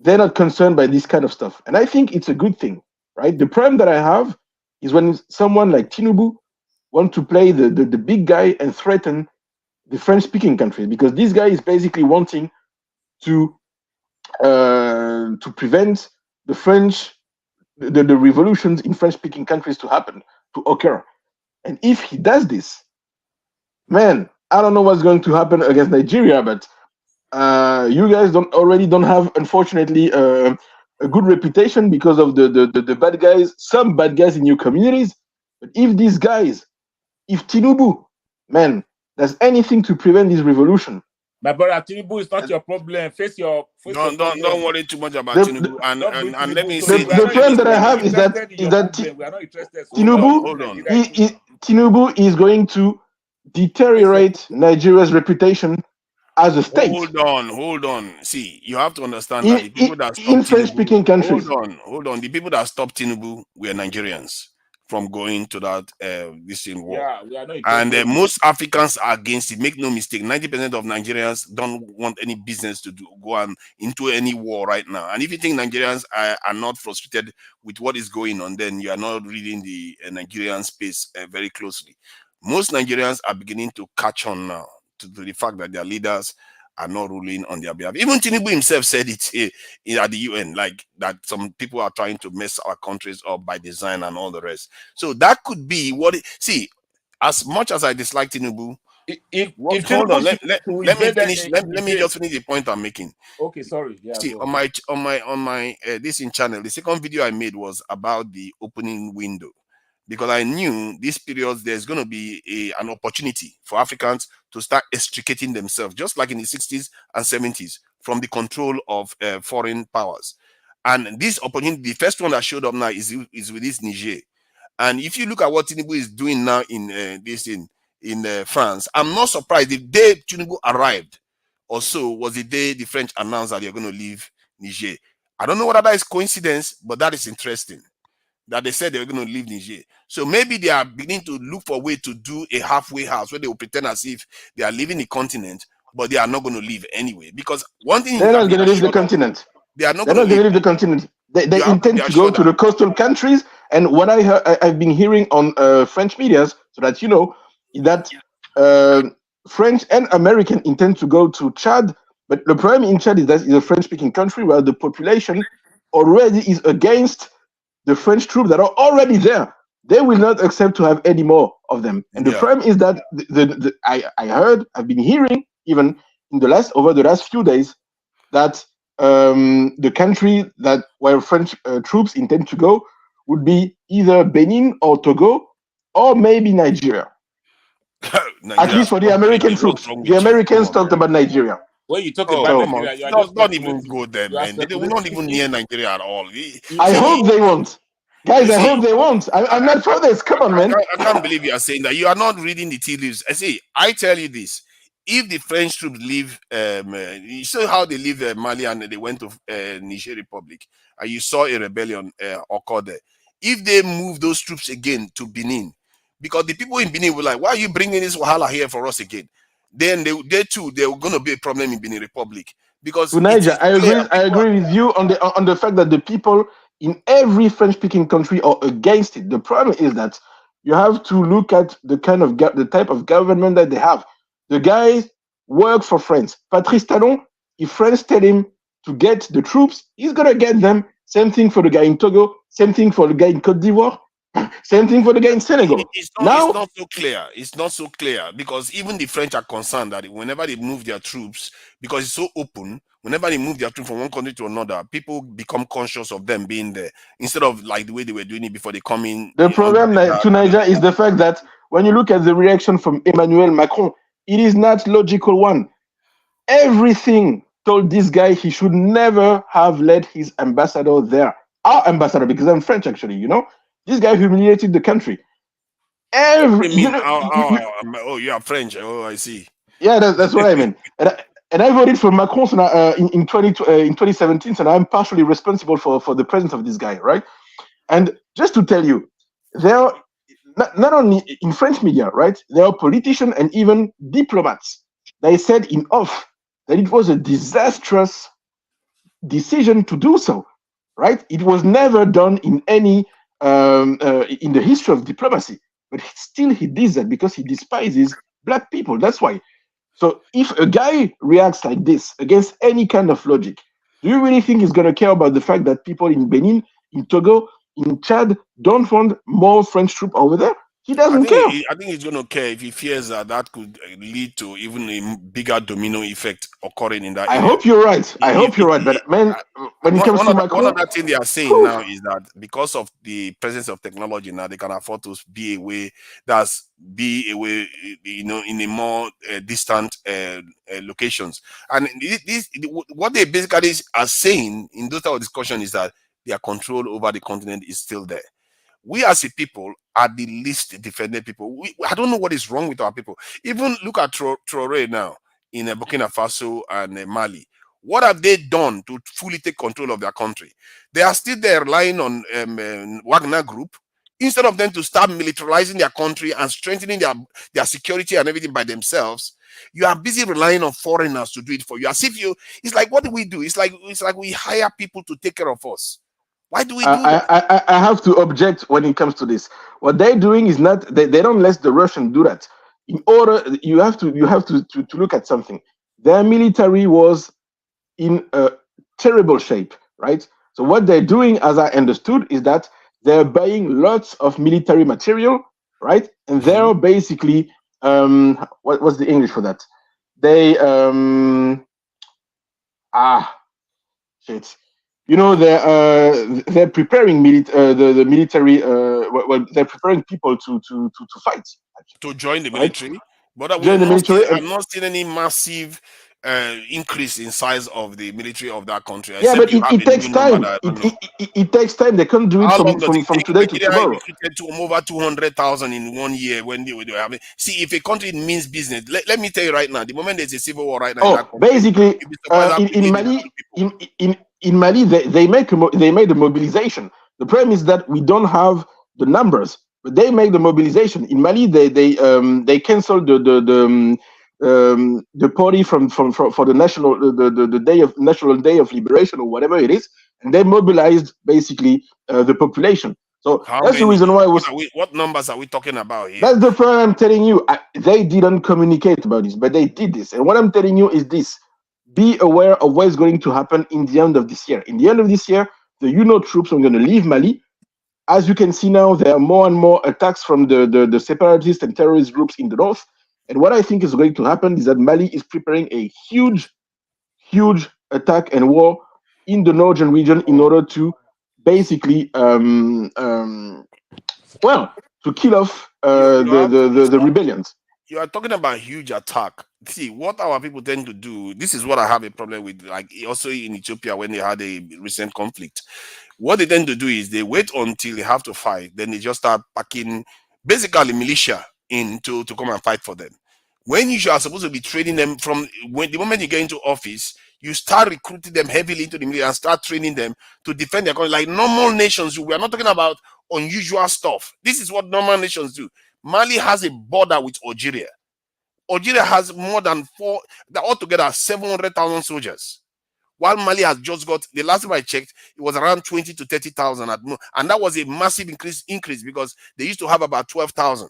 they're not concerned by this kind of stuff. And I think it's a good thing, right? The problem that I have is when someone like Tinubu wants to play the big guy and threaten the French-speaking countries, because this guy is basically wanting to prevent the revolutions in French-speaking countries to occur. And if he does this, man, I don't know what's going to happen against Nigeria, but you guys don't have, unfortunately, a good reputation because of the bad guys, some bad guys in your communities. But if Tinubu, man, does anything to prevent this revolution, My brother, Tinubu is not your problem. Face your Don't worry too much about The- Tinubu. And let me So say we the are this. not problem that I interested- have is that interested in your problem. We are not interested. So Tinubu, Hold on. Tinubu is going to deteriorate Nigeria's reputation as a state Hold on. See, you have to understand that the people that in stopped Tinubu, French-speaking countries. hold on. The people that stopped Tinubu were Nigerians from going to that this in war. Yeah, we are not And interested. most Africans are against it. Make no mistake, 90% of Nigerians don't want any business to go on into any war right now. And if you think Nigerians are not frustrated with what is going on, then you are not reading the Nigerian space very closely. Most Nigerians are beginning to catch on now to the fact that their leaders are not ruling on their behalf. Even Tinubu himself said it at the UN, like that some people are trying to mess our countries up by design and all the rest. So that could be what see, as much as I dislike Tinubu, hold on, let me finish. Let me just finish the point I'm making. Okay, sorry. Yeah, see, go on my this in channel, the second video I made was about the opening window, because I knew this period there's going to be an opportunity for Africans to start extricating themselves, just like in the 60s and 70s, from the control of foreign powers. And this opportunity, the first one that showed up now is with this Niger. And if you look at what Tinubu is doing now in France, I'm not surprised. The day Tinubu arrived or so was the day the French announced that they're going to leave Niger. I don't know whether that is coincidence, but that is interesting that they said they were going to leave Niger. So maybe they are beginning to look for a way to do a halfway house where they will pretend as if they are leaving the continent, but they are not going to leave anyway. Because one thing They're not going to leave the continent. They are not going to leave the continent. They intend to go to the coastal countries. And what I've been hearing on French medias, so that you know, that French and American intend to go to Chad. But the problem in Chad is that it's a French-speaking country where the population already is against the French troops that are already there. They will not accept to have any more of them. And the problem is that I've been hearing even over the last few days that the country that where French troops intend to go would be either Benin or Togo or maybe Nigeria. At least for the American troops. The Americans talked about Nigeria. When you talk about Nigeria, you are not even go there, man. They will not even near Nigeria at all. I hope they won't. Guys, I hope they won't. I'm not for this. Come on, man. I can't believe you are saying that. You are not reading the tea leaves. I tell you this. If the French troops leave, you saw how they leave Mali and they went to Niger Republic, and you saw a rebellion occur there. If they move those troops again to Benin, because the people in Benin were like, why are you bringing this wahala here for us again? Then they're going to be a problem in Benin Republic. Because to Niger, I agree with you on the fact that the people in every French-speaking country are against it. The problem is that you have to look at the type of government that they have. The guys work for France. Patrice Talon, if France tell him to get the troops, he's gonna get them. Same thing for the guy in Togo. Same thing for the guy in Côte d'Ivoire. Same thing for the guy in Senegal. It's not so clear. It's not so clear because even the French are concerned that whenever they move their troops, because it's so open, whenever they move their troops from one country to another, people become conscious of them being there instead of like the way they were doing it before they come in. The problem to Niger is the fact that when you look at the reaction from Emmanuel Macron, it is not logical one. Everything told this guy he should never have led his ambassador there. Our ambassador, because I'm French actually, you know. This guy humiliated the country. Oh, you are French. Oh, I see. Yeah, that's what I mean. And I voted for Macron in 2017, so I'm partially responsible for the presence of this guy, right? And just to tell you, there are not only in French media, right? There are politicians and even diplomats. They said in off that it was a disastrous decision to do so, right? It was never done in any in the history of diplomacy, but still he did that because he despises black people. That's why. So if a guy reacts like this against any kind of logic, do you really think he's going to care about the fact that people in Benin, in Togo, in Chad don't want more French troops over there? He doesn't care. I think he's going to care if he fears that could lead to even a bigger domino effect occurring in that I area. hope you're right. I hope you're right. But man, when it comes to Macron, one other thing they are saying now is that because of the presence of technology now, they can afford to be away. In a more distant locations. And what they basically are saying in those type of discussion is that their control over the continent is still there. We as a people are the least defended people. I don't know what is wrong with our people. Even look at Traoré now in Burkina Faso and Mali. What have they done to fully take control of their country? They are still there relying on Wagner Group instead of them to start militarizing their country and strengthening their security and everything by themselves. You are busy relying on foreigners to do it for you. As if it's like, what do we do? It's like we hire people to take care of us. Why do we do that? I have to object when it comes to this. What they're doing is not, they don't let the Russians do that. In order, you have to look at something. Their military was in a terrible shape, right? So what they're doing, as I understood, is that they're buying lots of military material, right? And they're basically, what's the English for that? They, shit. You know, they're preparing the military. Well, they're preparing people to fight. To join the military, right? But I'm not seeing any massive increase in size of the military of that country. Yeah, but it takes time. It takes time. They can't do it from today to tomorrow. To over 200,000 in 1 year when they were having. See, if a country means business, let me tell you right now, the moment there's a civil war right now. Oh, basically, in Mali, they made a mobilization. The problem is that we don't have the numbers, but they make the mobilization. In Mali, they canceled the party for the National Day of Liberation or whatever it is, and they mobilized basically the population. So that's the reason why what numbers are we talking about here? That's the problem I'm telling you. They didn't communicate about this, but they did this. And what I'm telling you is this: be aware of what is going to happen in the end of this year. In the end of this year, the troops are going to leave Mali. As you can see now, there are more and more attacks from the separatist and terrorist groups in the north. And what I think is going to happen is that Mali is preparing a huge attack and war in the northern region in order to basically, to kill off the rebellions. You are talking about huge attack. See, what our people tend to do, this is what I have a problem with, like also in Ethiopia when they had a recent conflict. What they tend to do is they wait until they have to fight, then they just start packing basically militia in to come and fight for them. When you are supposed to be training them from the moment you get into office, you start recruiting them heavily into the military and start training them to defend their country like normal nations do. We are not talking about unusual stuff. This is what normal nations do. Mali has a border with Algeria. Algeria has more than altogether 700,000 soldiers. While Mali has just got, the last time I checked, it was around 20 to 30,000 at most. And that was a massive increase because they used to have about 12,000.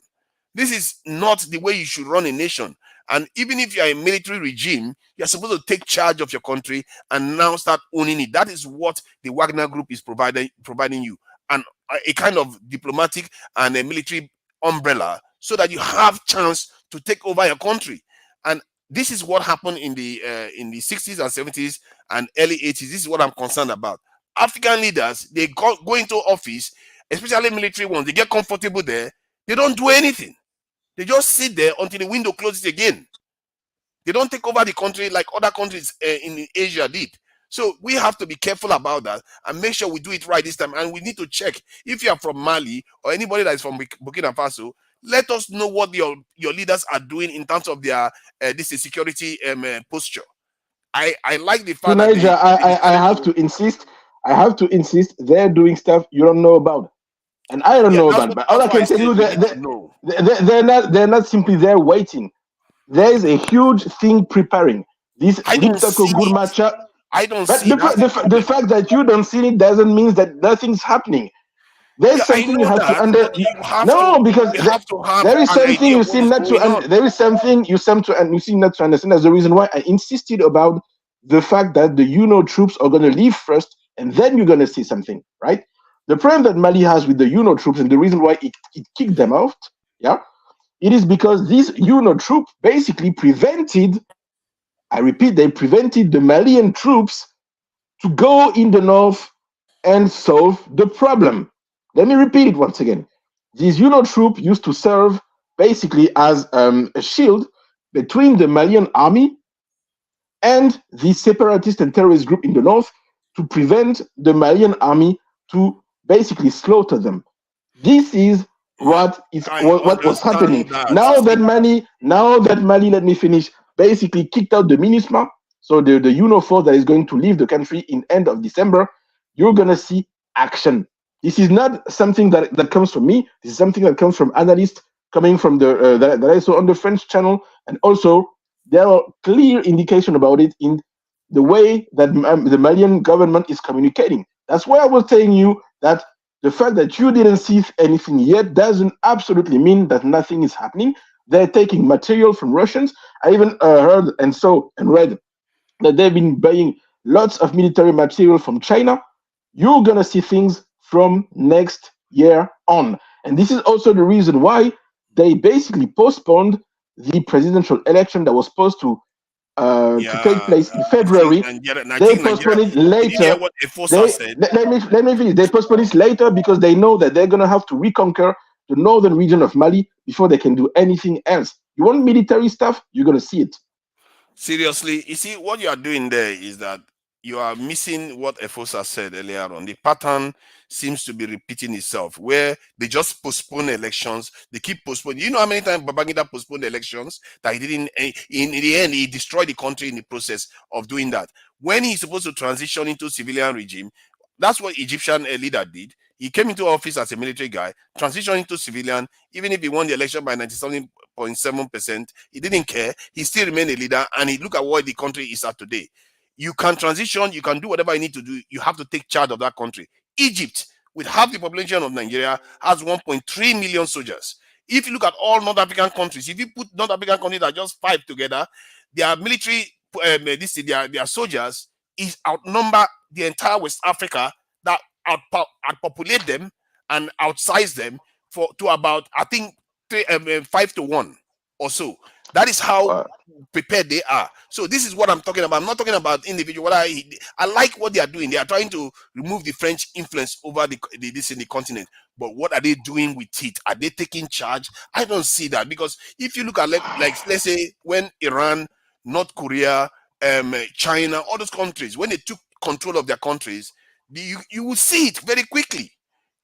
This is not the way you should run a nation. And even if you are a military regime, you're supposed to take charge of your country and now start owning it. That is what the Wagner Group is providing you. And a kind of diplomatic and a military umbrella so that you have chance to take over your country. And this is what happened in the 60s and 70s and early 80s. This is what I'm concerned about. African leaders, they go into office, especially military ones, they get comfortable there. They don't do anything. They just sit there until the window closes again. They don't take over the country like other countries in Asia did. So we have to be careful about that and make sure we do it right this time. And we need to check if you are from Mali or anybody that is from Burkina Faso. Let us know what your leaders are doing in terms of their this security posture. I like the fact Niger, that I have to insist. I have to insist. They're doing stuff you don't know about. And I don't know about it, but all I can tell you that they're not simply there waiting. There is a huge thing preparing. This I don't see the fact that you don't see it doesn't mean that nothing's happening. There's something you have to understand. Because there is something you seem not to. There is something you seem not to understand. That's the reason why I insisted about the fact that the troops are going to leave first, and then you're going to see something, right? The problem that Mali has with the troops and the reason why it kicked them out Yeah, it is because these UNO troops basically prevented, I repeat, they prevented the Malian troops to go in the north and solve the problem. Let me repeat it once again. These UNO troops used to serve basically as a shield between the Malian army and the separatist and terrorist group in the north to prevent the Malian army to basically slaughter them. This is what was happening. Now that Mali, let me finish, basically kicked out the MINUSMA, so the UNO force that is going to leave the country in end of December, you're gonna see action. This is not something that comes from me. This is something that comes from analysts coming from the that I saw on the French channel, and also there are clear indication about it in the way that the Malian government is communicating. That's why I was telling you that the fact that you didn't see anything yet doesn't absolutely mean that nothing is happening. They're taking material from Russians. I even heard and saw and read that they've been buying lots of military material from China. You're gonna see things from next year on. And this is also the reason why they basically postponed the presidential election that was supposed to take place in February. They postponed it later. Let me finish. They postponed it later because they know that they're gonna have to reconquer the northern region of Mali before they can do anything else. You want military stuff? You're gonna see it. Seriously, you see, what you are doing there is that you are missing what Efosa said earlier on. The pattern seems to be repeating itself, where they just postpone elections. They keep postponing. You know how many times Babangida postponed elections that he didn't, in the end, he destroyed the country in the process of doing that. When he's supposed to transition into civilian regime, that's what Egyptian leader did. He came into office as a military guy, transitioned into civilian. Even if he won the election by 97.7%, he didn't care. He still remained a leader, and he look at what the country is at today. You can transition, you can do whatever you need to do. You have to take charge of that country. Egypt, with half the population of Nigeria, has 1.3 million soldiers. If you look at all North African countries, if you put North African countries that are just 5 together, their military, their soldiers is outnumber the entire West Africa, that outpopulate them and outsize them to about, I think, 5 to 1 or so. That is how prepared they are. So this is what I'm talking about. I'm not talking about individual. I like what they are doing. They are trying to remove the French influence over this in the continent. But what are they doing with it? Are they taking charge? I don't see that, because if you look at like let's say when Iran, North Korea, China, all those countries, when they took control of their countries, you will see it very quickly.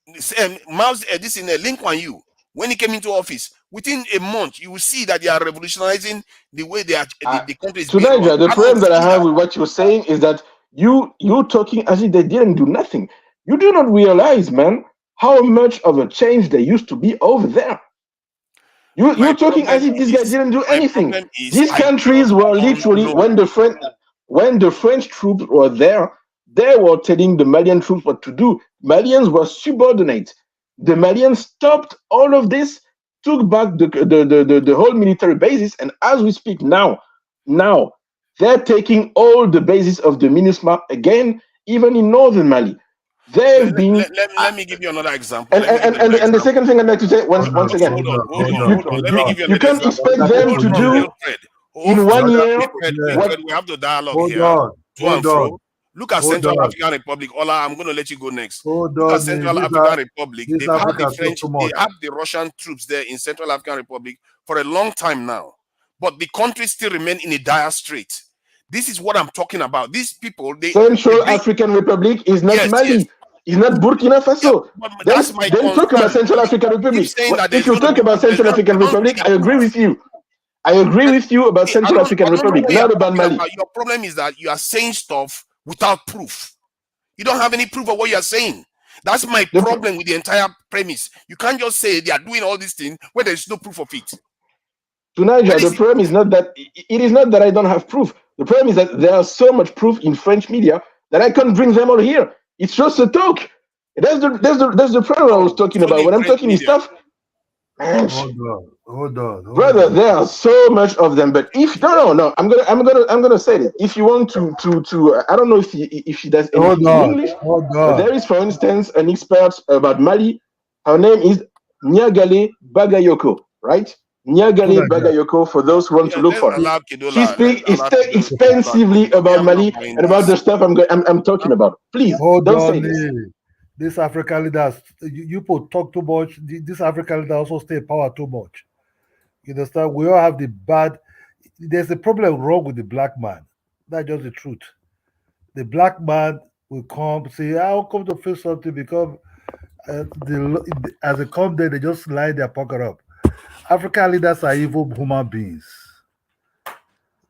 This in Lin Kuan Yew, when he came into office, within a month, you will see that they are revolutionizing the way they are the country is being run. Niger, the problem that I have with what you're saying is that you're talking as if they didn't do nothing. You do not realize, man, how much of a change there used to be over there. You're talking as if these guys didn't do anything. These countries were literally, when the French troops were there, they were telling the Malian troops what to do. Malians were subordinate. The Malians stopped all of this, took back the whole military bases, and as we speak now they're taking all the bases of the MINUSMA again, even in northern Mali. They've been. Let me give you another example. And the second thing I'd like to say once again, you can't expect them to do in 1 year. We have to dialogue here. To and fro. Look at Central African Republic. Ola, I'm going to let you go next. Look at Central African Republic. They have the French, they have the Russian troops there in Central African Republic for a long time now. But the country still remain in a dire strait. This is what I'm talking about. These people, Central African Republic is not Mali. It's not Burkina Faso. Yeah, don't talk about Central African Republic. If you talk about Central African Republic, I agree with you. I agree with you about Central African Republic, not about Mali. Your problem is that you are saying stuff without proof. You don't have any proof of what you are saying. That's my problem with the entire premise. You can't just say they are doing all these things when there is no proof of it. To Niger, the problem is not that it is not that I don't have proof. The problem is that there are so much proof in French media that I can't bring them all here. It's just a talk. That's the problem I was talking about. When I'm talking stuff, Hold on. Brother, there are so much of them. But if no, I'm gonna say it. If you want to I don't know if she does anything in English. But there is, for instance, an expert about Mali. Her name is Nyagale Bagayoko. right? Nyagali Nigeria. Bagayoko, for those who want to Yeah, look let's for it. allow She Kidola. speaks Let's allow Kidola. extensively We about have no Mali point in and about this. the stuff I'm talking about. Please Hold don't on, say this. this African leaders, you people talk too much. This African leader also stay in power too much. You understand? We all have the bad. There's a problem wrong with the black man. That's just the truth. The black man will come say, "I'll come to fix something," because as they come there, they just line their pocket up. African leaders are evil human beings.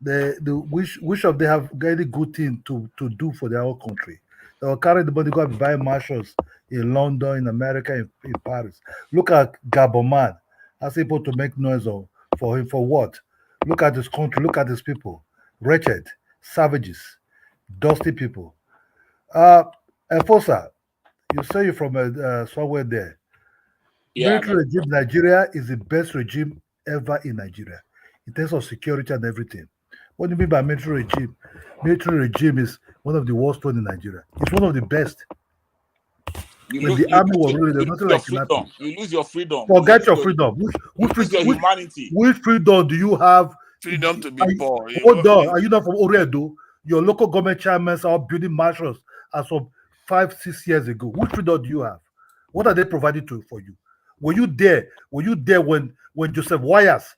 Which of them have any good thing to do for their own country? They will carry the money, go and buy mansions in London, in America, in Paris. Look at Gabon man. As able to make noise for him for what? Look at his country, look at his people. Wretched, savages, dusty people. Enforcer, you say you're from somewhere there. Yeah, Military regime Nigeria is the best regime ever in Nigeria in terms of security and everything. What do you mean by military regime? Military regime is one of the worst one in Nigeria. It's one of the best. When the army was ruling, there's nothing like kidnapping. You lose your freedom. Forget your freedom. Lose your humanity. Which freedom do you have? Freedom to be poor. Hold on. Are you not from Oredo? Your local government chairmen are building mansions as of 5-6 years ago. Which freedom do you have? What are they providing for you? Were you there? Were you there when Joseph Wires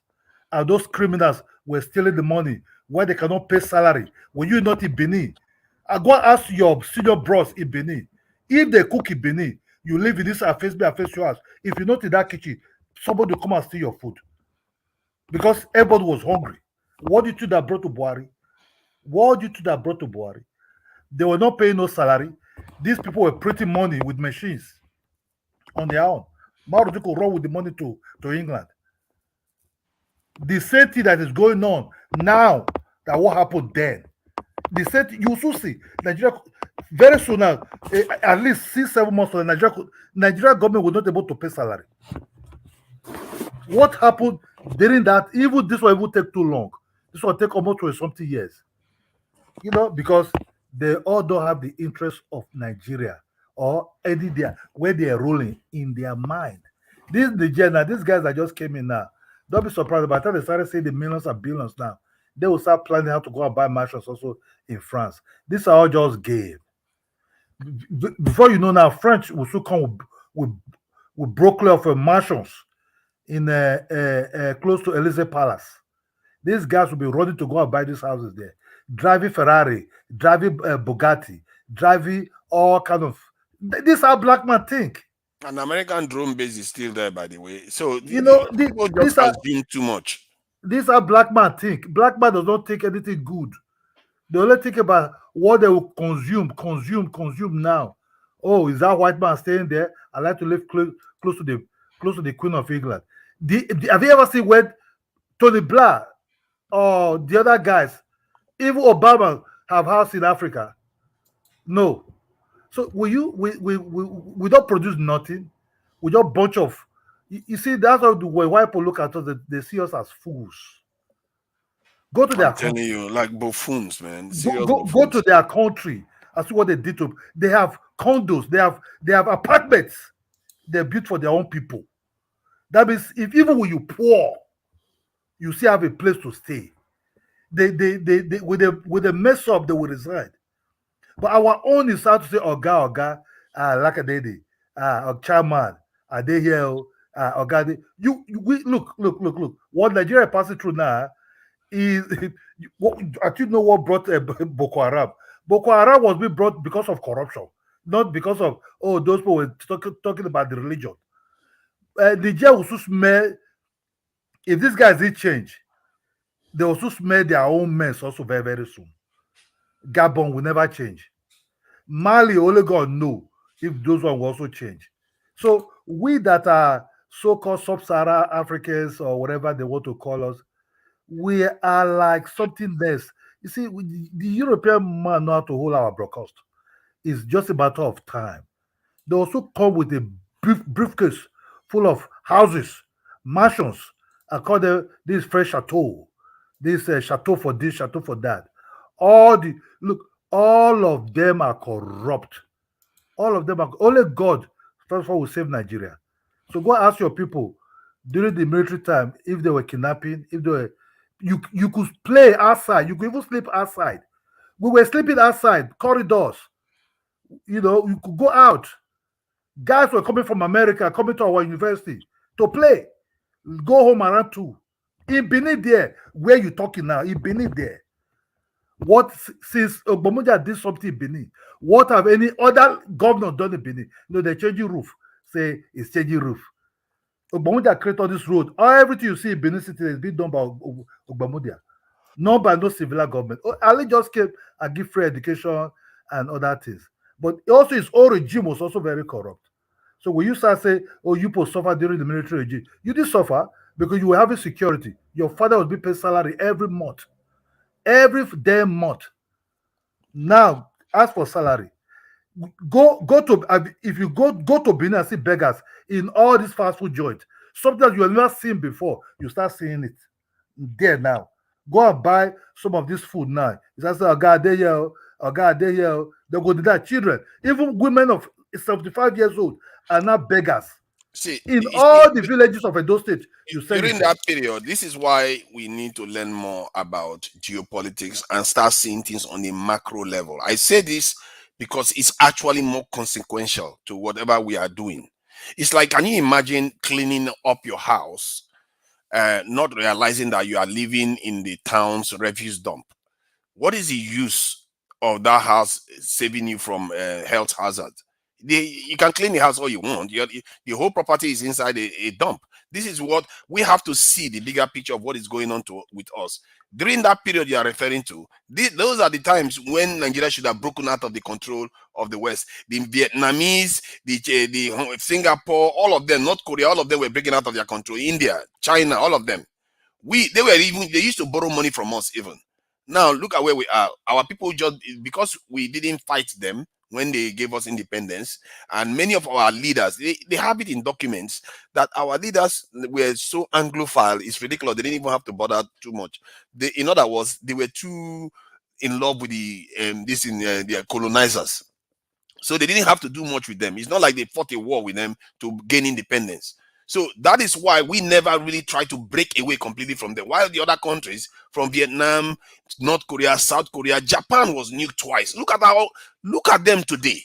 and those criminals were stealing the money where they cannot pay salary? Were you not in Benin? I go and ask your senior bros in Benin. If they cook in Benin, you live in this face your house. If you're not in that kitchen, somebody will come and steal your food. Because everybody was hungry. What did you that brought to Buhari? What did you that brought to Buhari? They were not paying no salary. These people were printing money with machines on their own. Marudu could run with the money to England. The same thing that is going on now, that what happened then. The same thing, you also see Nigeria very soon now, at least 6-7 months from Nigeria government will not be able to pay salary. What happened during that? Even this one will take too long. This will take almost 20-something years. You know, because they all don't have the interest of Nigeria or any there where they are ruling in their mind. This Nigeria now, these guys that just came in now, don't be surprised. By the time they started saying the millions and billions now, they will start planning how to go and buy mansions also in France. These are all just game. Before you know now, French will soon come with broccoli of mansions in close to Elysee Palace. These guys will be running to go and buy these houses there, driving Ferrari, driving Bugatti, driving all kind of. This is how black man think. An American drone base is still there, by the way. So You know, people just assume too much. This is how black man think. Black man does not think anything good. They only think about what they will consume now. Oh, is that white man staying there? I like to live close to the Queen of England. Have you ever seen when Tony Blair or the other guys, even Obama, have house in Africa? No. So we don't produce nothing. We just bunch of. You see, that's how when white people look at us, they see us as fools. Go to their country. You, like buffoons, man. Go to their country and see what they did to. They have condos. They have apartments. They're built for their own people. That means if even when you poor, you still have a place to stay. They with the mess up, they will reside. But our own is how to say Oga, like a lady, chairman, are they here? Oga, we look. What Nigeria is passing through now is, I think know what brought Boko Haram. Boko Haram was being brought because of corruption, not because of those people were talking about the religion. Nigeria will smell, if these guys did change, they also smell their own mess also very, very soon. Gabon will never change. Mali, only God know if those one will also change. So we that are so-called sub-Saharan Africans or whatever they want to call us, we are like something less. You see, the European man know how to hold our broadcast. It's just a matter of time. They also come with a briefcase full of houses, mansions. I call them this fresh chateau. This chateau for this, chateau for that. All of them are corrupt. All of them are only God. That's why we save Nigeria. So go ask your people. during the military time, if they were kidnapping, if they were, you could play outside. You could even sleep outside. We were sleeping outside corridors. You know, you could go out. Guys were coming from America, coming to our university to play. Go home around 2. In Benin there, where you talking now, in Benin there. What, since Ogbomoja did something in Benin, what have any other governor done in Benin? No, they're changing roof. Say it's changing roof. Ogbomoja created all this road. Everything you see in Benin City is being done by Ogbomoja. Not by no civil government. Ali just came and give free education and other things. But also his own regime was also very corrupt. So when you start saying, oh, you people suffer during the military regime, you did suffer because you were having security. Your father was being paid salary every month. Every damn month. Now, ask for salary. Go to if you go to Benin and see beggars in all these fast food joints, something that you have never seen before, you start seeing it there now. Go and buy some of this food now. It's just a guy there, a guy there, they go to that children, even women of 75 years old are now beggars. See, in all the villages of Edo State, during that period, this is why we need to learn more about geopolitics and start seeing things on a macro level. I say this because it's actually more consequential to whatever we are doing. It's like, can you imagine cleaning up your house, not realizing that you are living in the town's refuse dump? What is the use of that house saving you from health hazard? You can clean the house all you want. The whole property is inside a dump. This is what we have to see, the bigger picture of what is going on with us. During that period you are referring to, those are the times when Nigeria should have broken out of the control of the West. The Vietnamese, the Singapore, all of them, North Korea, all of them were breaking out of their control. India, China, all of them. They used to borrow money from us even. Now look at where we are. Our people, just because we didn't fight them when they gave us independence, and many of our leaders, they have it in documents that our leaders were so Anglophile, it's ridiculous. They didn't even have to bother too much. In other words, they were too in love with their colonizers. So they didn't have to do much with them. It's not like they fought a war with them to gain independence. So that is why we never really try to break away completely from them. While the other countries, from Vietnam, North Korea, South Korea, Japan was nuked twice. Look at them today.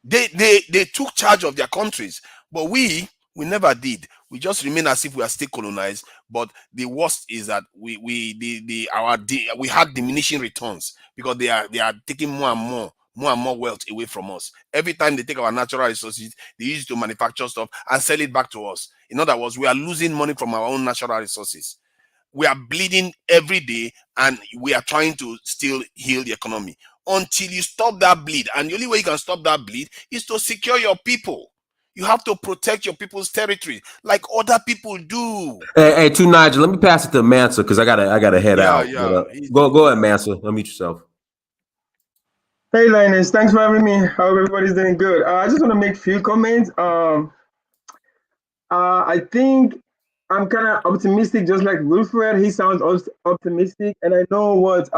They took charge of their countries, but we never did. We just remain as if we are still colonized. But the worst is that we had diminishing returns because they are taking more and more wealth away from us. Every time they take our natural resources, they use it to manufacture stuff and sell it back to us. In other words, we are losing money from our own natural resources. We are bleeding every day, and we are trying to still heal the economy. Until you stop that bleed, and the only way you can stop that bleed is to secure your people. You have to protect your people's territory like other people do. Hey, to Niger, let me pass it to Mansa because I gotta head out. Yeah. Go ahead, Mansa. Unmute yourself. Hey, Linus, thanks for having me. I hope everybody's doing good. I just want to make a few comments. I think I'm kind of optimistic, just like Wilfred. He sounds optimistic, and I know what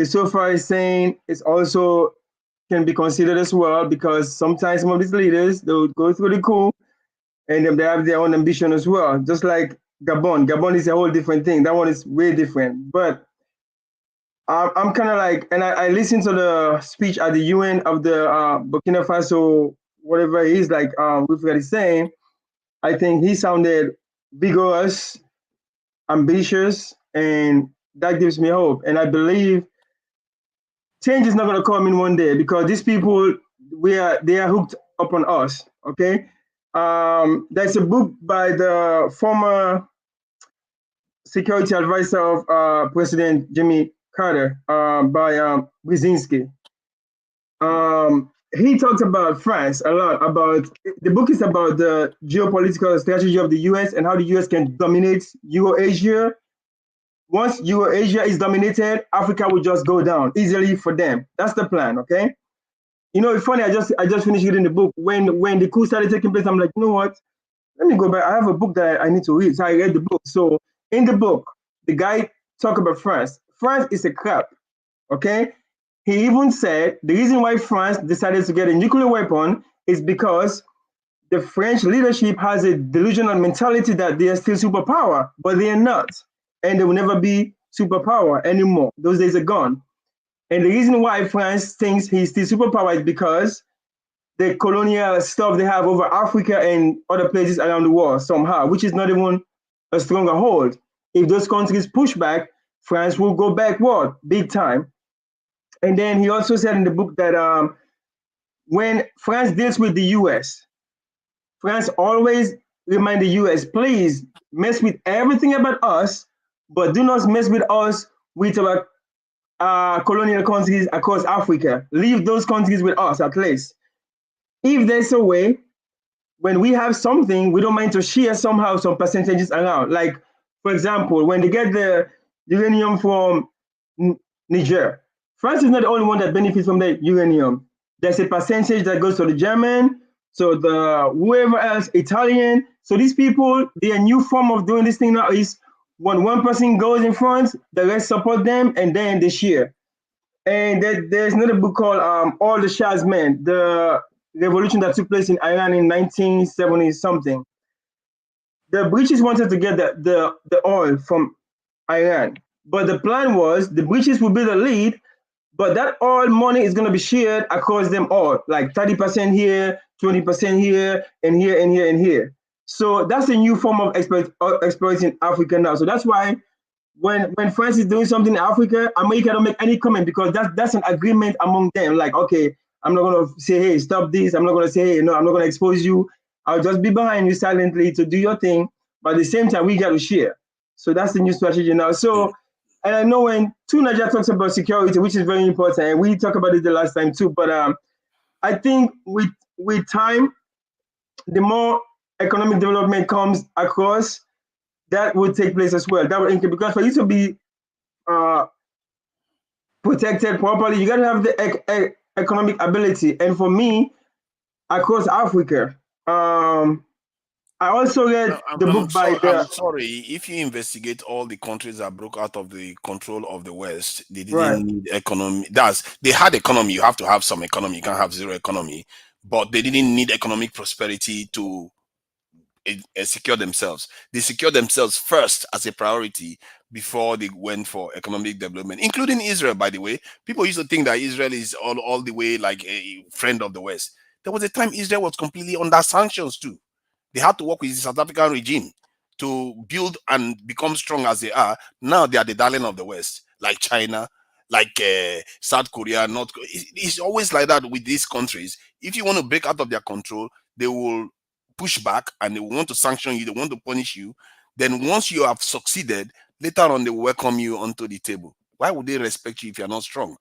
Isofa is saying is also can be considered as well, because sometimes some of these leaders, they'll go through the coup, and then they have their own ambition as well. Just like Gabon. Gabon is a whole different thing. That one is way different, but I'm kind of like, and I listened to the speech at the UN of the Burkina Faso, whatever it is, like Wilfred is saying. I think he sounded vigorous, ambitious, and that gives me hope. And I believe change is not going to come in one day, because these people, they are hooked upon us. Okay, there's a book by the former security advisor of President Jimmy Carter by Brzezinski. He talks about France a lot. The book is about the geopolitical strategy of the US and how the US can dominate Eurasia. Once Eurasia is dominated, Africa will just go down easily for them. That's the plan, okay? You know, it's funny, I just finished reading the book. When the coup started taking place, I'm like, you know what? Let me go back. I have a book that I need to read. So I read the book. So in the book, the guy talked about France. France is a crap, okay? He even said the reason why France decided to get a nuclear weapon is because the French leadership has a delusional mentality that they are still superpower, but they are not. And they will never be superpower anymore. Those days are gone. And the reason why France thinks he's still superpower is because the colonial stuff they have over Africa and other places around the world somehow, which is not even a stronger hold. If those countries push back, France will go backward big time. And then he also said in the book that when France deals with the US, France always remind the US, please mess with everything about us, but do not mess with us with our colonial countries across Africa. Leave those countries with us at least. If there's a way, when we have something, we don't mind to share somehow some percentages around. Like, for example, when they get the uranium from Niger, France is not the only one that benefits from the uranium. There's a percentage that goes to the German, so the whoever else, Italian. So these people, their new form of doing this thing now is when one person goes in front, the rest support them, and then they share. And there's another book called All the Shah's Men, the revolution that took place in Iran in 1970 something. The British wanted to get the oil from Iran, but the plan was the British would be the lead, but that oil money is going to be shared across them all, like 30% here, 20% here, and here, and here, and here. So that's a new form of exploiting Africa now. So that's why when France is doing something in Africa, America don't make any comment because that's an agreement among them. Like, okay, I'm not going to say, hey, stop this. I'm not going to say, hey, no, I'm not going to expose you. I'll just be behind you silently to do your thing. But at the same time, we got to share. So that's the new strategy now. So, and I know when Niger talks about security, which is very important, and we talked about it the last time too, but I think with time, the more economic development comes across, that would take place as well. That would increase, because for you to be protected properly, you got to have the economic ability. And for me, across Africa, I also read the book by I'm sorry, if you investigate all the countries that broke out of the control of the West, they didn't need economy. They had economy. You have to have some economy. You can't have zero economy. But they didn't need economic prosperity to secure themselves. They secured themselves first as a priority before they went for economic development, including Israel, by the way. People used to think that Israel is all the way like a friend of the West. There was a time Israel was completely under sanctions too. They had to work with the South African regime to build and become strong as they are. Now they are the darling of the West, like China, like South Korea, North Korea. It's always like that with these countries. If you want to break out of their control, they will push back and they want to sanction you, they want to punish you. Then once you have succeeded, later on they will welcome you onto the table. Why would they respect you if you're not strong?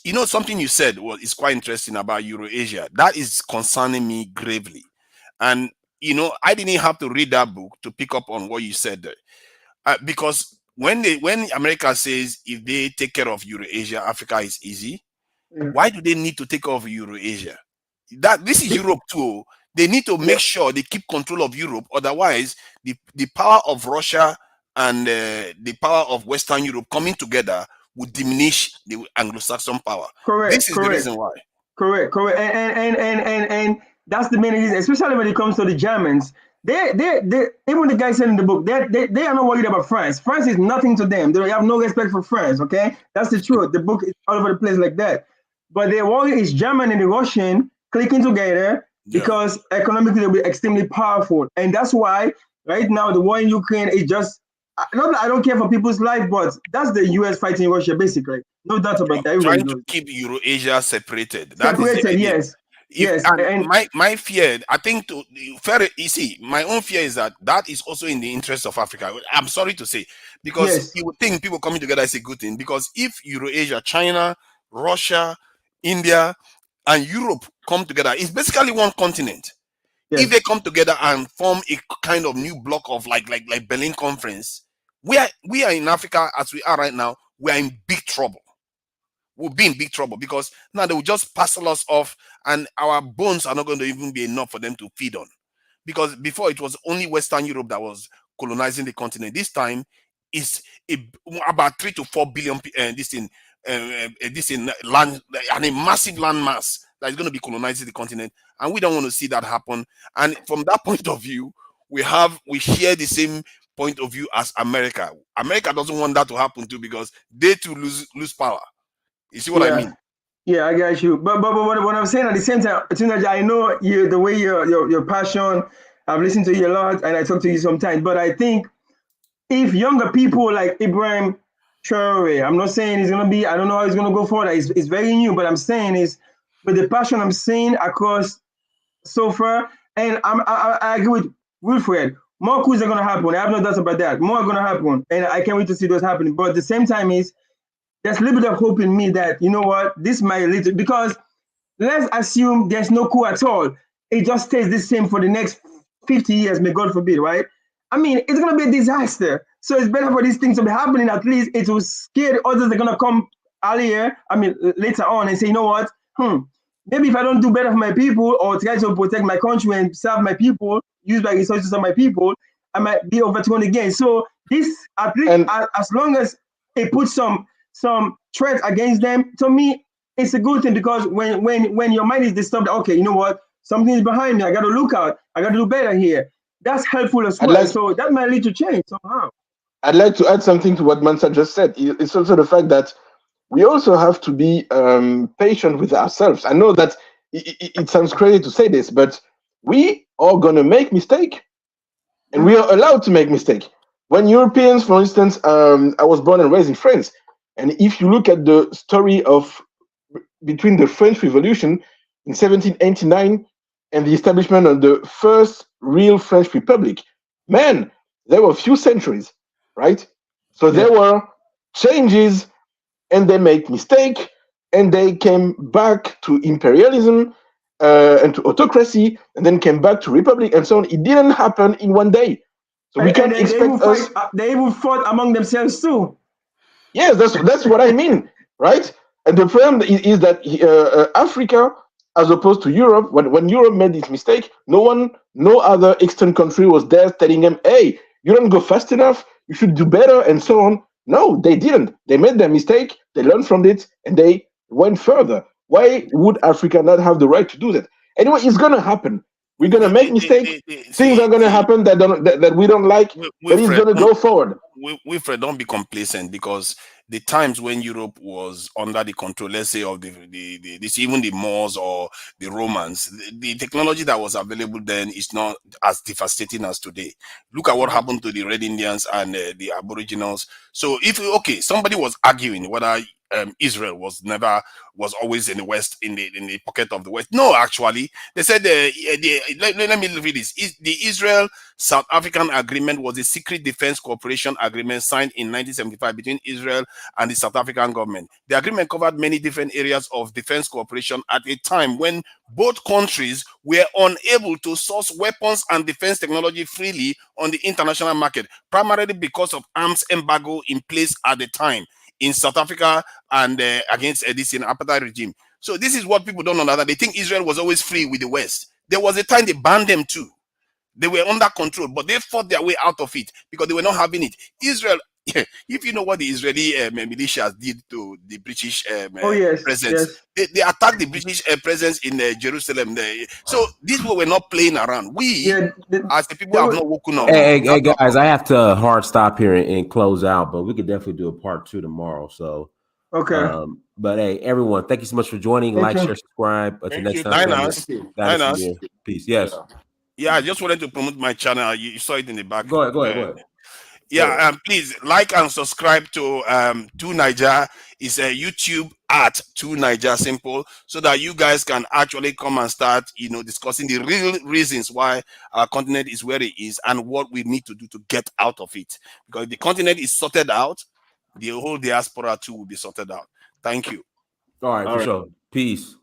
You know, something you said is quite interesting about Eurasia. That is concerning me gravely. And you know, I didn't have to read that book to pick up on what you said there. Because when America says if they take care of Eurasia, Africa is easy, why do they need to take care of Eurasia? This is Europe too. They need to make sure they keep control of Europe. Otherwise, the power of Russia and the power of Western Europe coming together would diminish the Anglo-Saxon power. Correct. This is the reason why. Correct. And that's the main reason, especially when it comes to the Germans. They even the guy said in the book, they are not worried about France. France is nothing to them. They have no respect for France. Okay, that's the truth. The book is all over the place like that. But their worry is German and the Russian clicking together because economically they'll be extremely powerful, and that's why right now the war in Ukraine is just. Not that I don't care for people's life, but that's the US fighting Russia, basically. No doubt about that. Trying to keep Eurasia separated. Yes. And my fear, I think, you see, my own fear is that is also in the interest of Africa. I'm sorry to say, because you would think people coming together is a good thing. Because if Eurasia, China, Russia, India, and Europe come together, it's basically one continent. If they come together and form a kind of new block of like Berlin Conference, we are in Africa as we are right now, we are in big trouble. We'll be in big trouble because now they will just parcel us off and our bones are not going to even be enough for them to feed on. Because before it was only Western Europe that was colonizing the continent. This time it's about 3 to 4 billion this in land and a massive landmass that is going to be colonizing the continent, and we don't want to see that happen. And from that point of view, we share the same point of view as America. America doesn't want that to happen too, because they too lose power. You see what I mean? Yeah, I got you. But what I'm saying at the same time, I know you, the way your passion. I've listened to you a lot, and I talk to you sometimes. But I think if younger people like Ibrahim Traore, I'm not saying he's gonna be. I don't know how he's gonna go forward. It's very new, but I'm saying is with the passion I'm seeing across so far, and I agree with Wilfred. More coups are gonna happen. I have no doubts about that. More are gonna happen, and I can't wait to see those happening. But at the same time, there's a little bit of hope in me that, you know what, this might lead to, because let's assume there's no coup at all. It just stays the same for the next 50 years, may God forbid, right? I mean, it's going to be a disaster. So it's better for these things to be happening. At least it will scare the others that are going to come earlier, later on, and say, you know what, maybe if I don't do better for my people or try to protect my country and serve my people, use my resources of my people, I might be overthrown again. So this, at least, as long as it puts some threat against them, to me, it's a good thing, because when your mind is disturbed, okay, you know what, something is behind me, I got to look out, I got to do better here. That's helpful as well. So that might lead to change somehow. I'd like to add something to what Mansa just said. It's also the fact that we also have to be patient with ourselves. I know that it sounds crazy to say this, but we are going to make mistakes, and we are allowed to make mistakes. When Europeans, for instance, I was born and raised in France, and if you look at the story of between the French Revolution in 1789 and the establishment of the first real French Republic, man, there were a few centuries, right? So there were changes, and they made mistake, and they came back to imperialism and to autocracy, and then came back to republic and so on. It didn't happen in one day. So we can't expect us. They even fought among themselves too. Yes, that's what I mean, right? And the problem is that Africa, as opposed to Europe, when Europe made this mistake, no other Eastern country was there telling them, hey, you don't go fast enough, you should do better, and so on. No, they didn't. They made their mistake, they learned from it, and they went further. Why would Africa not have the right to do that? Anyway, it's going to happen. We're going to make mistakes. Things are going to happen that we don't like, but it's going to go forward. Wilfred, don't be complacent, because the times when Europe was under the control, let's say, of even the Moors or the Romans, the technology that was available then is not as devastating as today. Look at what happened to the Red Indians and the Aboriginals. So somebody was arguing whether Israel was always in the West, in the pocket of the West. No, actually, they said let me read this. The Israel-South African Agreement was a secret defense cooperation agreement signed in 1975 between Israel and the South African government. The agreement covered many different areas of defense cooperation at a time when both countries were unable to source weapons and defense technology freely on the international market, primarily because of arms embargo in place at the time in South Africa and against this apartheid regime. So this is what people don't understand. They think Israel was always free with the West. There was a time they banned them too. They were under control, but they fought their way out of it because they were not having it. Israel, if you know what the Israeli militias did to the British presence, they attacked the British presence in Jerusalem. So these people were not playing around. We, as the people, have not woken up. Hey, guys, I have to hard stop here and close out, but we could definitely do a part 2 tomorrow. So, okay. But hey, everyone, thank you so much for joining. Like, share, subscribe. Until next time. Peace. Yes. Yeah, I just wanted to promote my channel. You saw it in the back. Go ahead. Yeah, please like and subscribe to 2Niger. It's a YouTube at 2Niger, simple, so that you guys can actually come and start, discussing the real reasons why our continent is where it is and what we need to do to get out of it. Because if the continent is sorted out, the whole diaspora too will be sorted out. Thank you. All right, for sure. Peace.